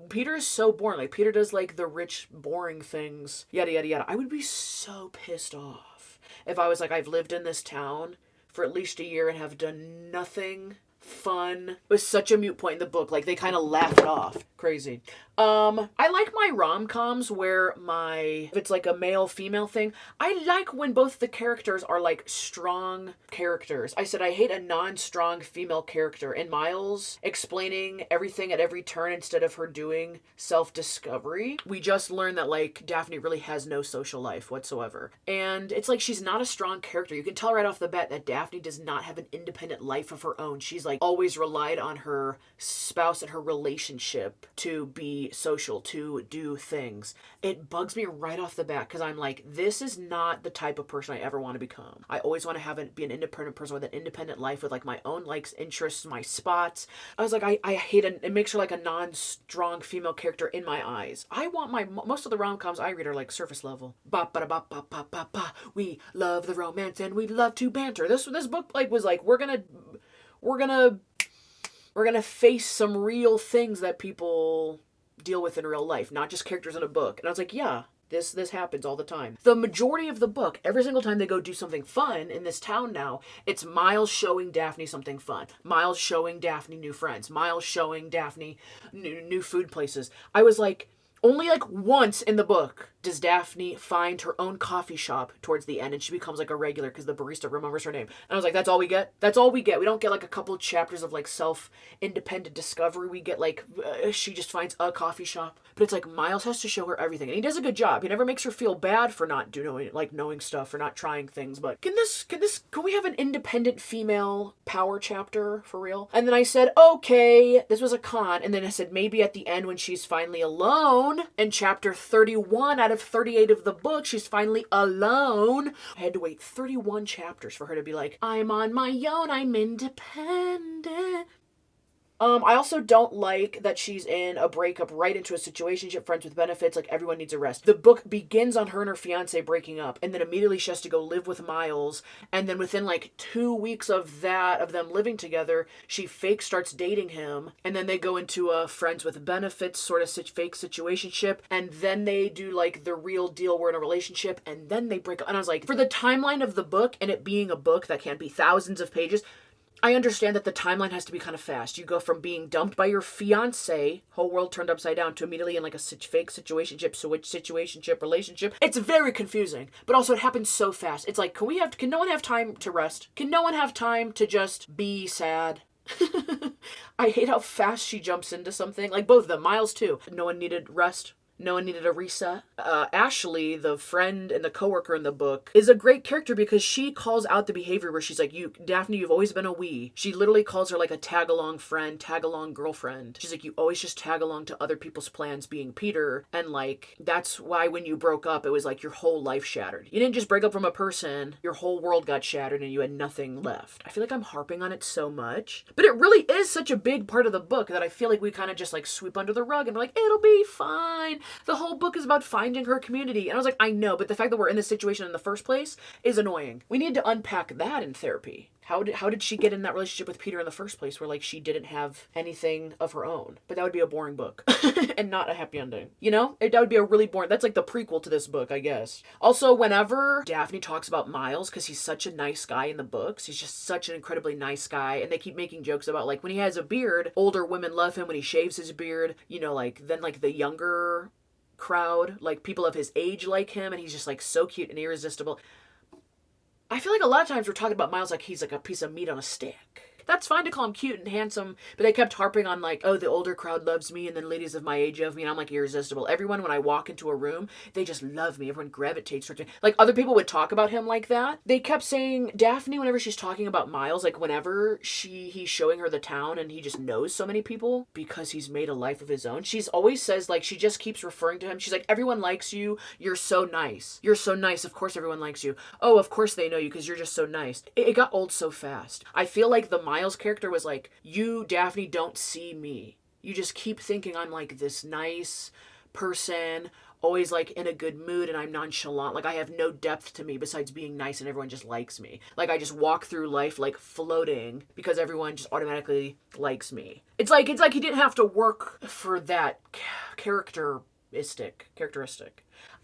Peter is so boring. Like, Peter does like the rich, boring things. Yada, yada, yada. I would be so pissed off if I was like, I've lived in this town for at least a year and have done nothing fun. It was such a mute point in the book. Like, they kind of laugh it off. Crazy. I like my rom-coms where if it's like a male-female thing, I like when both the characters are like strong characters. I said I hate a non-strong female character, and Miles explaining everything at every turn instead of her doing self-discovery. We just learned that like Daphne really has no social life whatsoever. And it's like she's not a strong character. You can tell right off the bat that Daphne does not have an independent life of her own. She's like always relied on her spouse and her relationship to be social, to do things. It bugs me right off the bat because I'm like, this is not the type of person I ever want to become. I always want to be an independent person with an independent life with like my own likes, interests, my spots. I was like, I hate it. It makes her like a non-strong female character in my eyes. I want most of the rom-coms I read are like surface level. Ba ba ba ba ba ba ba. We love the romance and we love to banter. This book like was like, we're gonna face some real things that people deal with in real life, not just characters in a book. And I was like, yeah, this happens all the time. The majority of the book, every single time they go do something fun in this town now, it's Miles showing Daphne something fun. Miles showing Daphne new friends. Miles showing Daphne new food places. I was like, only like once in the book does Daphne find her own coffee shop towards the end, and she becomes like a regular because the barista remembers her name. And I was like, that's all we get? That's all we get. We don't get like a couple chapters of like self-independent discovery. We get like, she just finds a coffee shop. But it's like Miles has to show her everything, and he does a good job. He never makes her feel bad for not knowing stuff or not trying things. But can we have an independent female power chapter for real? And then I said, okay, this was a con. And then I said, maybe at the end when she's finally alone, in chapter 31 out of 38 of the book, she's finally alone. I had to wait 31 chapters for her to be like, I'm on my own, I'm independent. I also don't like that she's in a breakup right into a situationship, friends with benefits, like everyone needs a rest. The book begins on her and her fiance breaking up, and then immediately she has to go live with Miles, and then within like 2 weeks of them living together, she starts dating him, and then they go into a friends with benefits sort of fake situationship, and then they do like the real deal, we're in a relationship, and then they break up. And I was like, for the timeline of the book, and it being a book that can't be thousands of pages, I understand that the timeline has to be kind of fast. You go from being dumped by your fiance, whole world turned upside down, to immediately in like a fake situationship, relationship. It's very confusing, but also it happens so fast. It's like, can no one have time to rest? Can no one have time to just be sad? I hate how fast she jumps into something. Like both of them, Miles too. No one needed rest. No one needed a reset. Ashley, the friend and the coworker in the book, is a great character because she calls out the behavior where she's like, Daphne, you've always been a we. She literally calls her like a tag-along friend, tag-along girlfriend. She's like, you always just tag along to other people's plans being Peter. And like, that's why when you broke up, it was like your whole life shattered. You didn't just break up from a person, your whole world got shattered and you had nothing left. I feel like I'm harping on it so much, but it really is such a big part of the book that I feel like we kind of just like sweep under the rug and we're like, it'll be fine. The whole book is about finding her community. And I was like, I know, but the fact that we're in this situation in the first place is annoying. We need to unpack that in therapy. How did she get in that relationship with Peter in the first place where like she didn't have anything of her own? But that would be a boring book and not a happy ending. You know? That would be a really boring, that's like the prequel to this book, I guess. Also, whenever Daphne talks about Miles, because he's such a nice guy in the books, he's just such an incredibly nice guy, and they keep making jokes about like when he has a beard, older women love him. When he shaves his beard, you know, like then like the younger crowd, like people of his age like him, and he's just like so cute and irresistible. I feel like a lot of times we're talking about Miles like he's like a piece of meat on a stick. that's fine to call him cute and handsome, but they kept harping on like, oh, the older crowd loves me and then ladies of my age love me, and I'm like irresistible. Everyone, when I walk into a room, they just love me. Everyone gravitates towards me. Like other people would talk about him like that. They kept saying Daphne, whenever she's talking about Miles, like whenever he's showing her the town and he just knows so many people because he's made a life of his own, she's always says like, she just keeps referring to him. She's like, everyone likes you. You're so nice. You're so nice. Of course everyone likes you. Oh, of course they know you because you're just so nice. It got old so fast. I feel like the Miles character was like, you, Daphne, don't see me. You just keep thinking I'm like this nice person, always like in a good mood, and I'm nonchalant. Like I have no depth to me besides being nice and everyone just likes me. Like I just walk through life like floating because everyone just automatically likes me. It's like he didn't have to work for that characteristic.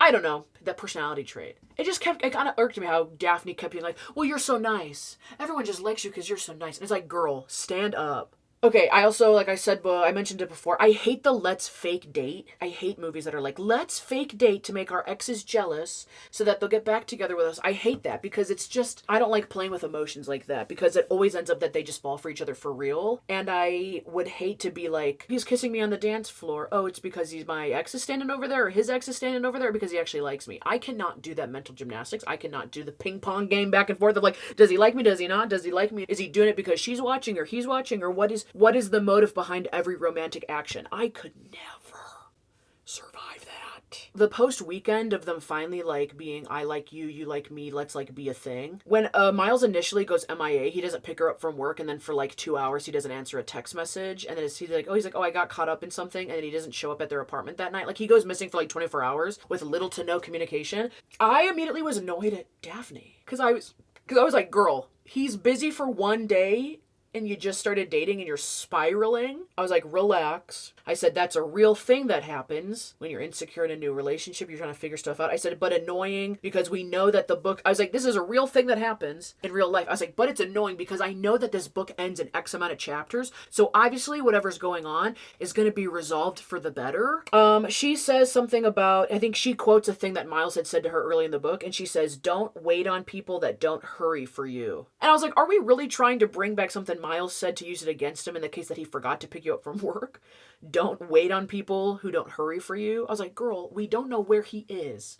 I don't know, that personality trait. It kind of irked me how Daphne kept being like, well, you're so nice. Everyone just likes you because you're so nice. And it's like, girl, stand up. Okay, I also, like I said, I mentioned it before, I hate the let's fake date. I hate movies that are like, let's fake date to make our exes jealous so that they'll get back together with us. I hate that because it's just, I don't like playing with emotions like that because it always ends up that they just fall for each other for real. And I would hate to be like, he's kissing me on the dance floor. Oh, it's because my ex is standing over there, or his ex is standing over there because he actually likes me. I cannot do that mental gymnastics. I cannot do the ping pong game back and forth of like, does he like me? Does he not? Does he like me? Is he doing it because she's watching or he's watching, or what is the motive behind every romantic action? I could never survive that. The post weekend of them finally like being, I like you, you like me, let's like be a thing. When Miles initially goes MIA, he doesn't pick her up from work, and then for like 2 hours he doesn't answer a text message, and then he's like, oh, I got caught up in something, and then he doesn't show up at their apartment that night. Like he goes missing for like 24 hours with little to no communication. I immediately was annoyed at Daphne because I was like, girl, he's busy for one day and you just started dating and you're spiraling. I was like, relax. I said, that's a real thing that happens when you're insecure in a new relationship. You're trying to figure stuff out. I said, but annoying because we know that the book, I was like, this is a real thing that happens in real life. I was like, but it's annoying because I know that this book ends in X amount of chapters. So obviously whatever's going on is going to be resolved for the better. She says something about, I think she quotes a thing that Miles had said to her early in the book. And she says, don't wait on people that don't hurry for you. And I was like, are we really trying to bring back something Miles said to use it against him in the case that he forgot to pick you up from work? Don't wait on people who don't hurry for you. I was like, girl, we don't know where he is.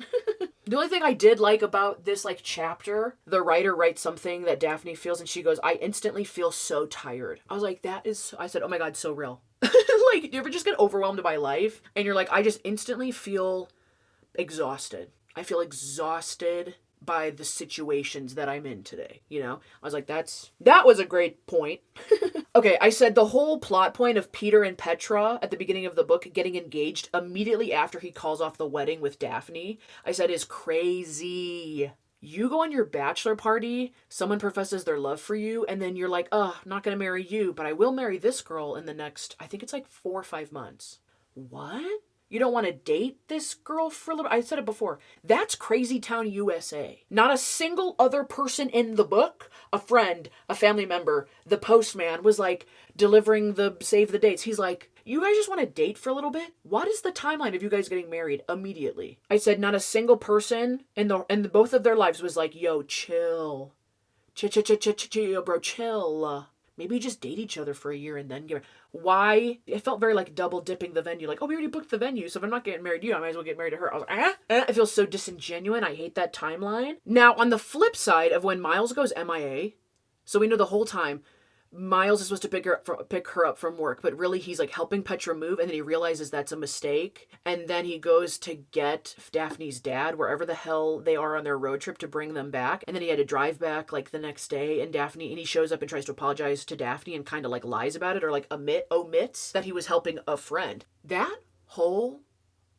The only thing I did like about this like chapter, the writer writes something that Daphne feels and she goes, I instantly feel so tired. I was like, I said, oh my God, so real. Like, do you ever just get overwhelmed by life and you're like, I just instantly feel exhausted. I feel exhausted by the situations that I'm in today, you know? I was like, that was a great point. Okay, I said the whole plot point of Peter and Petra at the beginning of the book getting engaged immediately after he calls off the wedding with Daphne, I said is crazy. You go on your bachelor party, someone professes their love for you, and then you're like, I'm not gonna marry you, but I will marry this girl in the next, I think it's like 4 or 5 months. What? You don't want to date this girl for a little... I said it before. That's Crazy Town, USA. Not a single other person in the book, a friend, a family member, the postman, was like delivering the save the dates. He's like, you guys just want to date for a little bit? What is the timeline of you guys getting married immediately? I said not a single person in both of their lives was like, yo, chill. Chill, bro, chill. Maybe just date each other for a year and then get married. Why? It felt very like double dipping the venue. Like, oh, we already booked the venue, so if I'm not getting married to you, I might as well get married to her. I was like, It feels so disingenuous. I hate that timeline. Now, on the flip side of when Miles goes MIA, so we know the whole time, Miles is supposed to pick her up from work, but really he's like helping Petra move, and then he realizes that's a mistake, and then he goes to get Daphne's dad wherever the hell they are on their road trip to bring them back, and then he had to drive back like the next day, and he shows up and tries to apologize to Daphne and kind of like lies about it or like omits that he was helping a friend. That whole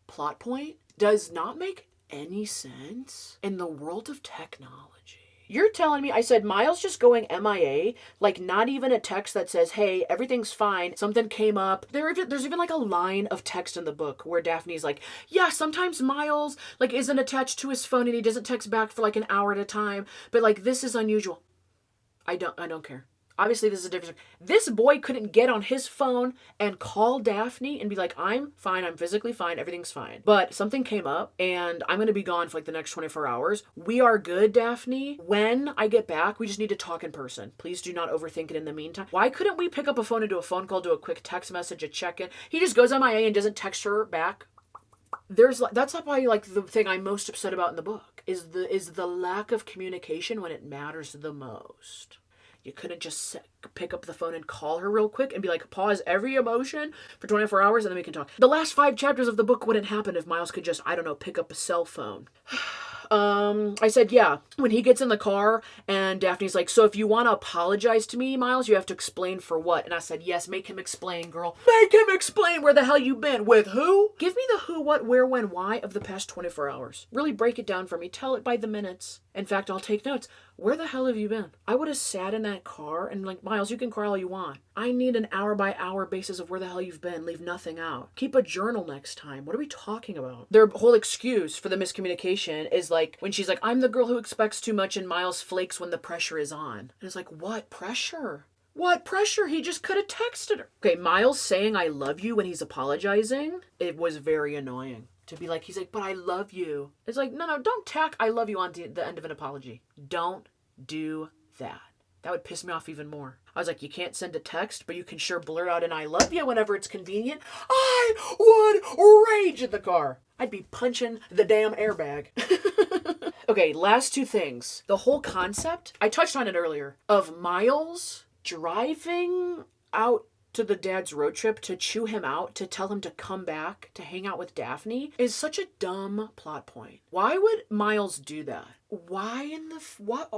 plot point does not make any sense in the world of technology. You're telling me, I said, Miles just going MIA, like not even a text that says, hey, everything's fine, something came up. There's even like a line of text in the book where Daphne's like, yeah, sometimes Miles like isn't attached to his phone and he doesn't text back for like an hour at a time, but like this is unusual. I don't care. Obviously, this is a different... This boy couldn't get on his phone and call Daphne and be like, I'm fine, I'm physically fine, everything's fine. But something came up, and I'm going to be gone for like the next 24 hours. We are good, Daphne. When I get back, we just need to talk in person. Please do not overthink it in the meantime. Why couldn't we pick up a phone and do a phone call, do a quick text message, a check-in? He just goes MIA and doesn't text her back. That's not why, like, the thing I'm most upset about in the book is the lack of communication when it matters the most. You couldn't just pick up the phone and call her real quick and be like, pause every emotion for 24 hours and then we can talk. The last 5 chapters of the book wouldn't happen if Miles could just, I don't know, pick up a cell phone. I said, yeah, when he gets in the car and Daphne's like, so if you want to apologize to me, Miles, you have to explain for what? And I said, yes, make him explain, girl. Make him explain where the hell you been. With who? Give me the who, what, where, when, why of the past 24 hours. Really break it down for me. Tell it by the minutes. In fact, I'll take notes. Where the hell have you been? I would have sat in that car and like, Miles, you can cry all you want. I need an hour by hour basis of where the hell you've been. Leave nothing out. Keep a journal next time. What are we talking about? Their whole excuse for the miscommunication is like when she's like, I'm the girl who expects too much and Miles flakes when the pressure is on. And it's like, what pressure? What pressure? He just could have texted her. Okay, Miles saying I love you when he's apologizing, it was very annoying. To be like, he's like, but I love you. It's like, no, don't tack I love you on the end of an apology. Don't do that. That would piss me off even more. I was like, you can't send a text, but you can sure blurt out an I love you whenever it's convenient. I would rage in the car. I'd be punching the damn airbag. Okay, last 2 things. The whole concept, I touched on it earlier, of Miles driving out to the dad's road trip to chew him out, to tell him to come back, to hang out with Daphne, is such a dumb plot point. Why would Miles do that? Why in the...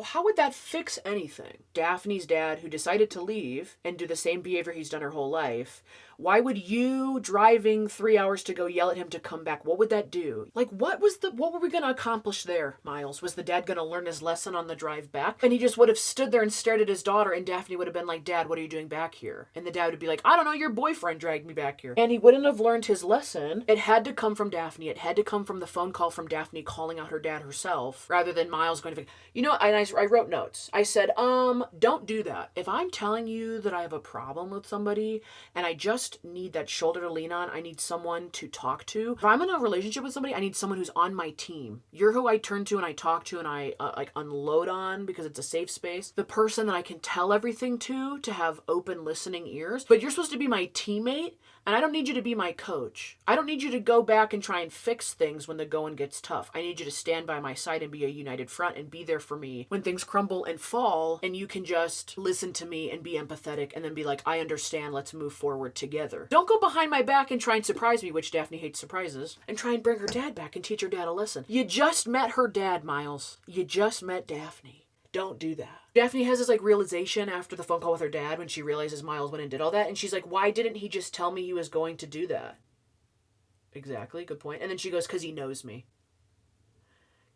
How would that fix anything? Daphne's dad, who decided to leave and do the same behavior he's done her whole life, why would you driving 3 hours to go yell at him to come back? What would that do? Like, what were we going to accomplish there, Miles? Was the dad going to learn his lesson on the drive back? And he just would have stood there and stared at his daughter, and Daphne would have been like, Dad, what are you doing back here? And the dad would be like, I don't know, your boyfriend dragged me back here. And he wouldn't have learned his lesson. It had to come from Daphne. It had to come from the phone call from Daphne calling out her dad herself, rather than Miles going to... You know, and I wrote notes. I said, don't do that. If I'm telling you that I have a problem with somebody, and I just need that shoulder to lean on, I need someone to talk to. If I'm in a relationship with somebody, I need someone who's on my team. You're who I turn to and I talk to and I like unload on because it's a safe space. The person that I can tell everything to have open listening ears. But you're supposed to be my teammate, and I don't need you to be my coach. I don't need you to go back and try and fix things when the going gets tough. I need you to stand by my side and be a united front and be there for me when things crumble and fall, and you can just listen to me and be empathetic and then be like, I understand, let's move forward together. Don't go behind my back and try and surprise me, which Daphne hates surprises, and try and bring her dad back and teach her dad a lesson. You just met her dad, Miles. You just met Daphne. Don't do that. Daphne has this like realization after the phone call with her dad when she realizes Miles went and did all that, and she's like, why didn't he just tell me he was going to do that? Exactly, good point. And then she goes, because he knows me.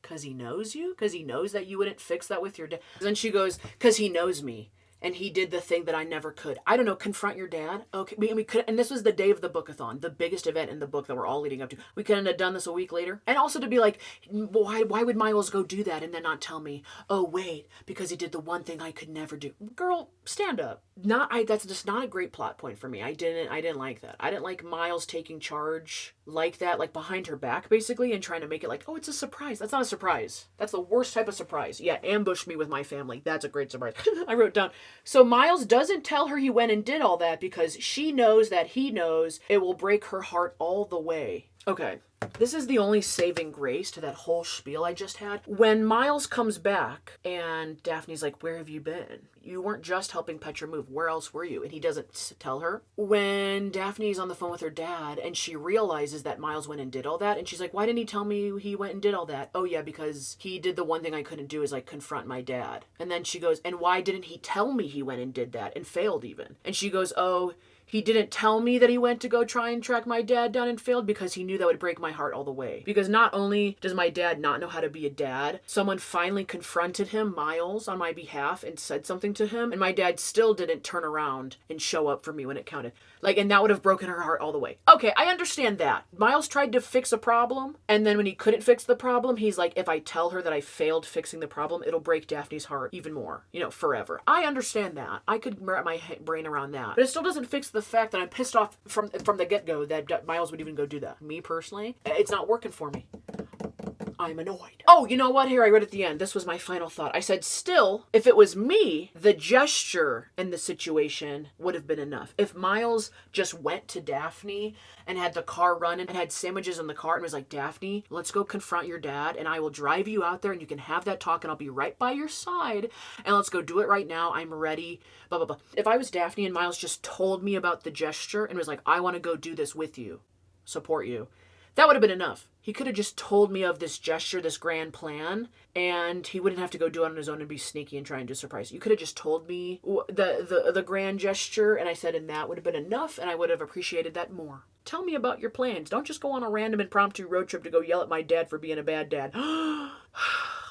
Because he knows you? Because he knows that you wouldn't fix that with your dad? Then she goes, because he knows me. And he did the thing that I never could. I don't know, confront your dad? Okay, we could, and this was the day of the bookathon, the biggest event in the book that we're all leading up to. We couldn't have done this a week later. And also to be like, why would Miles go do that and then not tell me? Oh, wait, because he did the one thing I could never do. Girl, stand up. That's just not a great plot point for me. I didn't like that. I didn't like Miles taking charge like that, like behind her back, basically, and trying to make it like, oh, it's a surprise. That's not a surprise. That's the worst type of surprise. Yeah, ambush me with my family. That's a great surprise. I wrote down. So Miles doesn't tell her he went and did all that because she knows that he knows it will break her heart all the way. Okay, this is the only saving grace to that whole spiel I just had. When Miles comes back and Daphne's like, where have you been? You weren't just helping Petra move. Where else were you? And he doesn't tell her. When Daphne's on the phone with her dad and she realizes that Miles went and did all that, and she's like, why didn't he tell me he went and did all that? Oh yeah, because he did the one thing I couldn't do is like confront my dad. And then she goes, and why didn't he tell me he went and did that and failed even? And she goes, oh, he didn't tell me that he went to go try and track my dad down and failed because he knew that would break my heart all the way. Because not only does my dad not know how to be a dad, someone finally confronted him, Miles, on my behalf and said something to him, and my dad still didn't turn around and show up for me when it counted. Like, and that would have broken her heart all the way. Okay, I understand that. Miles tried to fix a problem, and then when he couldn't fix the problem, he's like, if I tell her that I failed fixing the problem, it'll break Daphne's heart even more, forever. I understand that. I could wrap my brain around that. But it still doesn't fix the fact that I'm pissed off from the get-go that Miles would even go do that. Me, personally, it's not working for me. I'm annoyed. Oh, you know what? Here, I read at the end. This was my final thought. I said, still, if it was me, the gesture in the situation would have been enough. If Miles just went to Daphne and had the car running and had sandwiches in the car and was like, Daphne, let's go confront your dad and I will drive you out there and you can have that talk and I'll be right by your side and let's go do it right now. I'm ready, blah, blah, blah. If I was Daphne and Miles just told me about the gesture and was like, I want to go do this with you, support you, that would have been enough. He could have just told me of this gesture, this grand plan, and he wouldn't have to go do it on his own and be sneaky and try and do a surprise. You could have just told me the grand gesture, and I said, and that would have been enough, and I would have appreciated that more. Tell me about your plans. Don't just go on a random impromptu road trip to go yell at my dad for being a bad dad.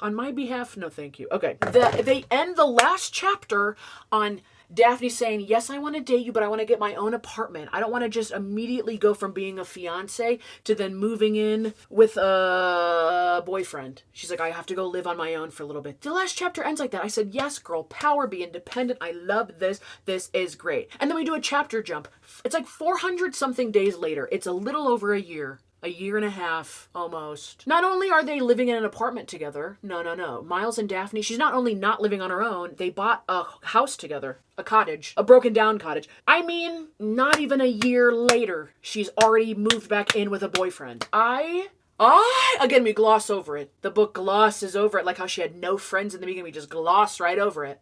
On my behalf, no thank you. Okay, they end the last chapter on Daphne saying, yes, I want to date you, but I want to get my own apartment. I don't want to just immediately go from being a fiance to then moving in with a boyfriend. She's like, I have to go live on my own for a little bit. The last chapter ends like that. I said, yes, girl power, be independent. I love this. This is great. And then we do a chapter jump. It's like 400 something days later. It's a little over a year. A year and a half, almost. Not only are they living in an apartment together, no. Miles and Daphne, she's not only not living on her own, they bought a house together. A cottage. A broken down cottage. I mean, not even a year later, she's already moved back in with a boyfriend. Again, we gloss over it. The book glosses over it, like how she had no friends in the beginning. We just gloss right over it.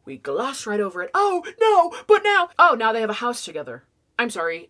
Oh, no, but now. Oh, now they have a house together. I'm sorry.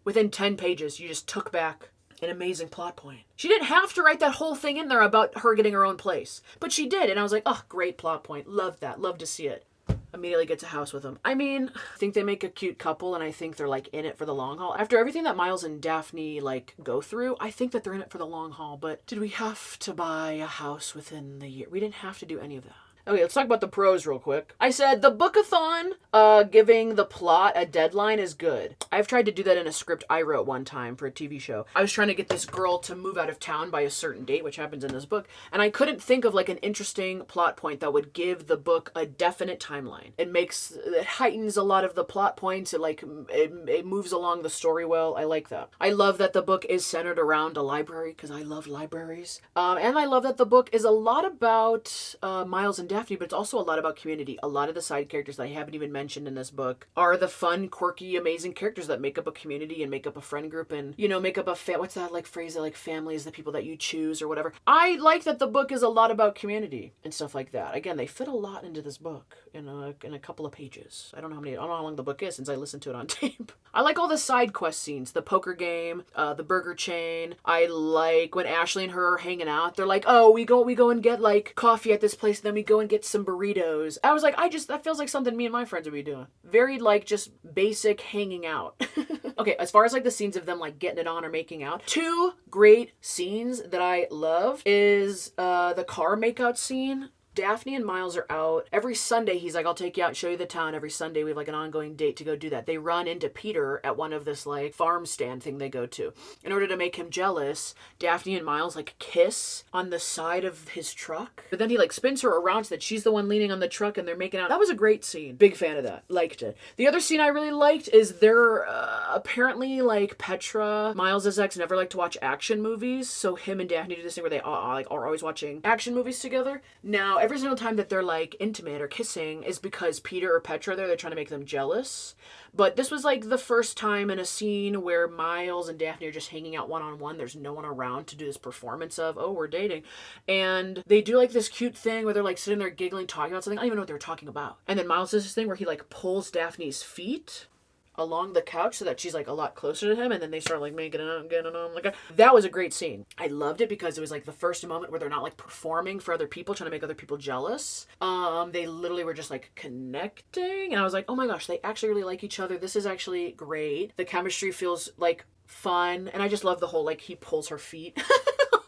Within 10 pages, you just took back an amazing plot point. She didn't have to write that whole thing in there about her getting her own place. But she did, and I was like, oh, great plot point. Love that. Love to see it. Immediately gets a house with him. I mean, I think they make a cute couple, and I think they're, like, in it for the long haul. After everything that Miles and Daphne, like, go through, I think that they're in it for the long haul. But did we have to buy a house within the year? We didn't have to do any of that. Okay, let's talk about the pros real quick. I said the bookathon giving the plot a deadline is good. I've tried to do that in a script I wrote one time for a TV show. I was trying to get this girl to move out of town by a certain date, which happens in this book, and I couldn't think of like an interesting plot point that would give the book a definite timeline. It heightens a lot of the plot points. It moves along the story well. I like that. I love that the book is centered around a library because I love libraries. And I love that the book is a lot about Miles and Daphne, but it's also a lot about community. A lot of the side characters that I haven't even mentioned in this book are the fun, quirky, amazing characters that make up a community and make up a friend group and, make up what's that like phrase that like family is the people that you choose or whatever. I like that the book is a lot about community and stuff like that. Again, they fit a lot into this book in a couple of pages. I don't know how long the book is since I listened to it on tape. I like all the side quest scenes, the poker game, the burger chain. I like when Ashley and her are hanging out. They're like, oh, we go and get like coffee at this place, and then we go and get some burritos. I was like, that feels like something me and my friends would be doing. Very like just basic hanging out. Okay, as far as like the scenes of them like getting it on or making out, two great scenes that I love is the car makeout scene. Daphne and Miles are out. Every Sunday, he's like, I'll take you out and show you the town. Every Sunday, we have like an ongoing date to go do that. They run into Peter at one of this like farm stand thing they go to. In order to make him jealous, Daphne and Miles like kiss on the side of his truck. But then he like spins her around so that she's the one leaning on the truck and they're making out. That was a great scene. Big fan of that. Liked it. The other scene I really liked is they're apparently like Petra, Miles' ex, never liked to watch action movies. So him and Daphne do this thing where they are always watching action movies together. Now, every single time that they're like intimate or kissing is because Peter or Petra are there. They're trying to make them jealous. But this was like the first time in a scene where Miles and Daphne are just hanging out one-on-one. There's no one around to do this performance of, oh, we're dating. And they do like this cute thing where they're like sitting there giggling, talking about something. I don't even know what they were talking about. And then Miles does this thing where he like pulls Daphne's feet. along the couch so that she's like a lot closer to him, and then they start like making it up, getting on. Like that was a great scene. I loved it because it was like the first moment where they're not like performing for other people, trying to make other people jealous. They literally were just like connecting, and I was like, oh my gosh, they actually really like each other. This is actually great. The chemistry feels like fun, and I just love the whole like he pulls her feet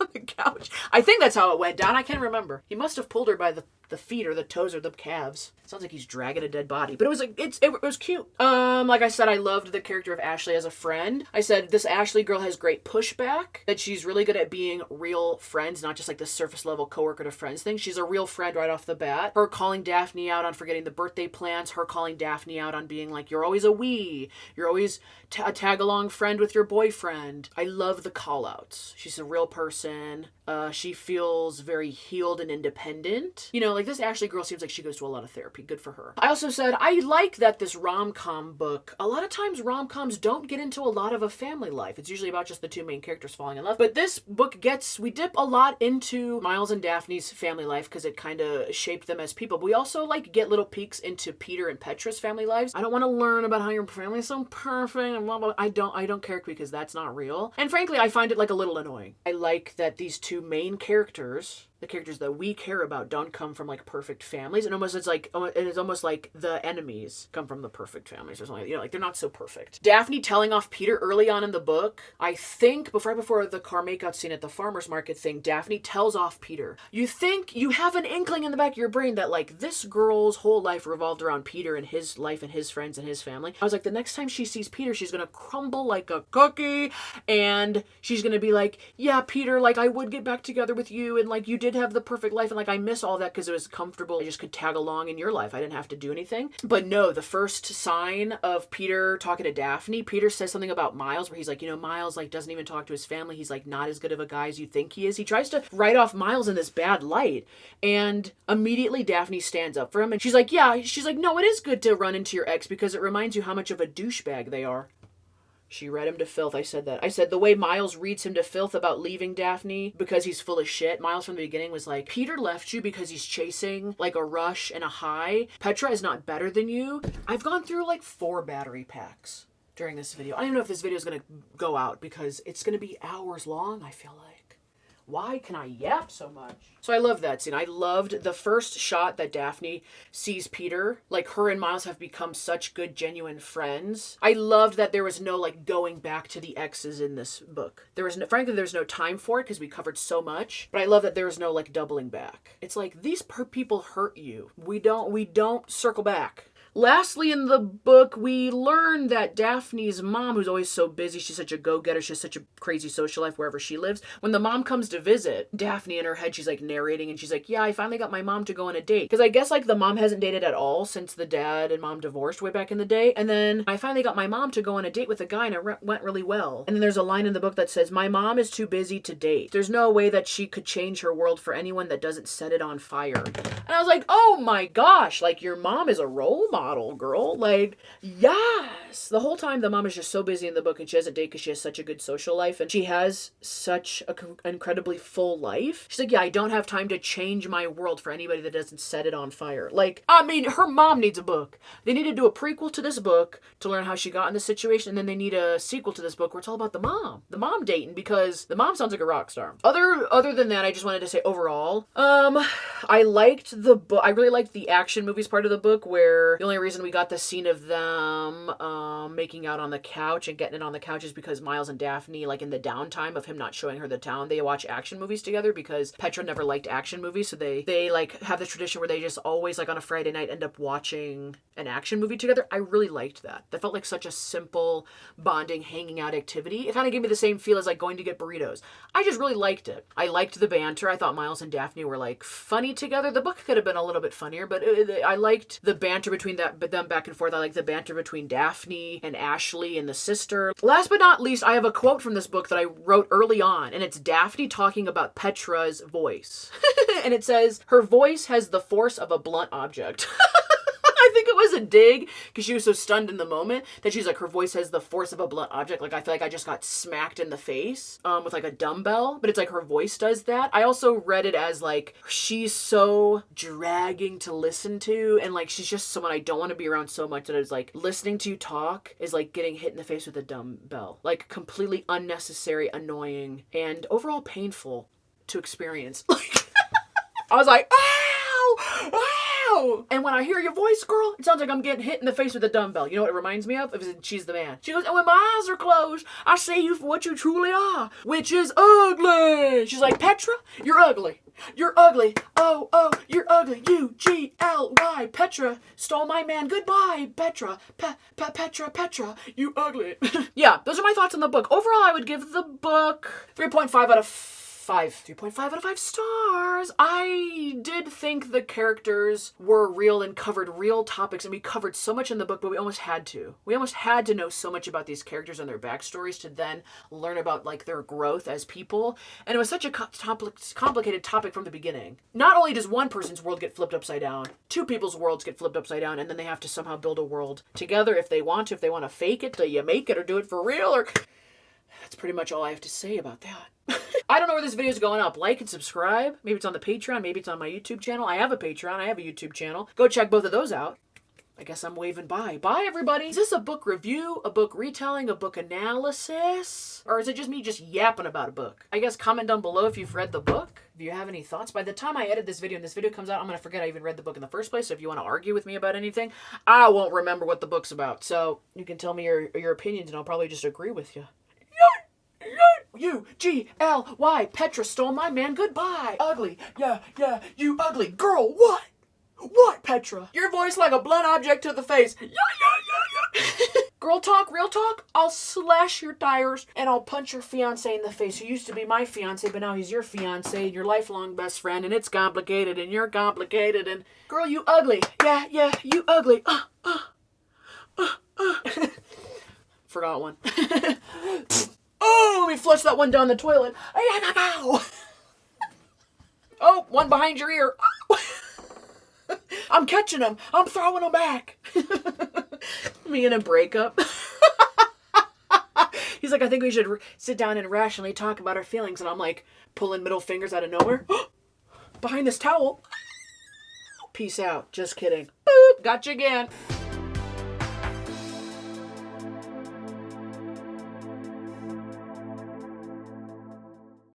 on the couch. I think that's how it went down. I can't remember. He must have pulled her by the feet or the toes or the calves. Sounds like he's dragging a dead body, but it was like it was cute. Like I said, I loved the character of Ashley as a friend. I said this Ashley girl has great pushback, that she's really good at being real friends, not just like the surface level coworker to friends thing. She's a real friend right off the bat. Her calling Daphne out on forgetting the birthday plans, her calling Daphne out on being like, you're always a we, you're always a tag along friend with your boyfriend. I love the call outs. She's a real person. She feels very healed and independent. You know, like this Ashley girl seems like she goes to a lot of therapy. Good for her. I also said I like that this rom-com book, a lot of times rom-coms don't get into a lot of a family life. It's usually about just the two main characters falling in love. But this book we dip a lot into Miles and Daphne's family life because it kind of shaped them as people. But we also like get little peeks into Peter and Petra's family lives. I don't want to learn about how your family is so perfect and blah, blah. I don't care because that's not real. And frankly, I find it like a little annoying. I like that these two main characters, the characters that we care about, don't come from like perfect families, and it's almost like the enemies come from the perfect families or something. You know, like they're not so perfect. Daphne telling off Peter early on in the book, I think before the car makeout scene at the farmer's market thing, Daphne tells off Peter. You think you have an inkling in the back of your brain that like this girl's whole life revolved around Peter and his life and his friends and his family. I was like, the next time she sees Peter, she's gonna crumble like a cookie, and she's gonna be like, yeah, Peter, like I would get back together with you, and like you did have the perfect life, and like I miss all that because it was comfortable. I just could tag along in your life. I didn't have to do anything. But no, the first sign of Peter talking to Daphne, Peter says something about Miles where he's like, you know, Miles like doesn't even talk to his family. He's like not as good of a guy as you think he is. He tries to write off Miles in this bad light, and immediately Daphne stands up for him, and she's like, yeah, she's like, no, it is good to run into your ex because it reminds you how much of a douchebag they are. She read him to filth. I said that. I said the way Miles reads him to filth about leaving Daphne because he's full of shit. Miles from the beginning was like, Peter left you because he's chasing like a rush and a high. Petra is not better than you. I've gone through like 4 battery packs during this video. I don't even know if this video is going to go out because it's going to be hours long, I feel like. Why can I yap so much? So I love that scene. I loved the first shot that Daphne sees Peter. Like her and Miles have become such good, genuine friends. I loved that there was no like going back to the exes in this book. Frankly, there's no time for it because we covered so much. But I love that there was no like doubling back. It's like these people hurt you. We don't circle back. Lastly, in the book, we learn that Daphne's mom, who's always so busy, she's such a go-getter, she has such a crazy social life wherever she lives. When the mom comes to visit, Daphne in her head, she's like narrating, and she's like, yeah, I finally got my mom to go on a date. Because I guess like the mom hasn't dated at all since the dad and mom divorced way back in the day. And then I finally got my mom to go on a date with a guy, and it went really well. And then there's a line in the book that says, my mom is too busy to date. There's no way that she could change her world for anyone that doesn't set it on fire. And I was like, oh my gosh, like your mom is a role model, girl. Like, yes. The whole time the mom is just so busy in the book, and she has a date because she has such a good social life, and she has such an incredibly full life. She's like, yeah, I don't have time to change my world for anybody that doesn't set it on fire. Like, I mean, her mom needs a book. They need to do a prequel to this book to learn how she got in this situation, and then they need a sequel to this book where it's all about the mom dating, because the mom sounds like a rock star. Other than that, I just wanted to say overall, I liked the book. I really liked the action movies part of the book, where the only reason we got the scene of them making out on the couch and getting it on the couch is because Miles and Daphne, like in the downtime of him not showing her the town, they watch action movies together because Petra never liked action movies, so they like have this tradition where they just always like on a Friday night end up watching an action movie together. I really liked that. That felt like such a simple bonding, hanging out activity. It kind of gave me the same feel as like going to get burritos. I just really liked it. I liked the banter. I thought Miles and Daphne were like funny together. The book could have been a little bit funnier, but I liked the banter between them back and forth. I like the banter between Daphne and Ashley and the sister. Last but not least, I have a quote from this book that I wrote early on, and it's Daphne talking about Petra's voice. And it says, her voice has the force of a blunt object. I think it was a dig because she was so stunned in the moment that she's like, her voice has the force of a blunt object. Like, I feel like I just got smacked in the face with like a dumbbell, but it's like her voice does that. I also read it as like, she's so dragging to listen to, and like, she's just someone I don't want to be around so much that it's like, listening to you talk is like getting hit in the face with a dumbbell. Like, completely unnecessary, annoying, and overall painful to experience. Like, I was like, ow! Ow! And when I hear your voice, girl, it sounds like I'm getting hit in the face with a dumbbell. You know what it reminds me of? It was in She's the Man. She goes, and when my eyes are closed, I see you for what you truly are, which is ugly. She's like, Petra, you're ugly. You're ugly. Oh, oh, you're ugly. U-G-L-Y. Petra stole my man. Goodbye, Petra. Petra, you ugly. Yeah, those are my thoughts on the book. Overall, I would give the book 3.5 out of 5. 3.5 out of 5 stars. I did think the characters were real and covered real topics, and we covered so much in the book, but we almost had to. We almost had to know so much about these characters and their backstories to then learn about like their growth as people. And it was such a complicated topic from the beginning. Not only does one person's world get flipped upside down, two people's worlds get flipped upside down, and then they have to somehow build a world together if they want to. If they want to fake it, do you make it or do it for real? Or that's pretty much all I have to say about that. I don't know where this video is going up. Like and subscribe. Maybe it's on the Patreon. Maybe it's on my YouTube channel. I have a Patreon. I have a YouTube channel. Go check both of those out. I guess I'm waving bye. Bye, everybody. Is this a book review, a book retelling, a book analysis? Or is it just me just yapping about a book? I guess comment down below if you've read the book. If you have any thoughts. By the time I edit this video and this video comes out, I'm going to forget I even read the book in the first place. So if you want to argue with me about anything, I won't remember what the book's about. So you can tell me your opinions and I'll probably just agree with you. U-G-L-Y. Petra stole my man. Goodbye. Ugly. Yeah, you ugly. Girl, what? What, Petra? Your voice like a blunt object to the face. Yeah. Girl talk, real talk? I'll slash your tires and I'll punch your fiance in the face. Who used to be my fiance, but now he's your fiance and your lifelong best friend, and it's complicated and you're complicated and girl, you ugly. Yeah, you ugly. Forgot one. Oh, let me flush that one down the toilet. Oh, one behind your ear. I'm catching him. I'm throwing him back. Me in a breakup. He's like, I think we should sit down and rationally talk about our feelings. And I'm like, pulling middle fingers out of nowhere. Behind this towel. Peace out. Just kidding. Boop. Got you again.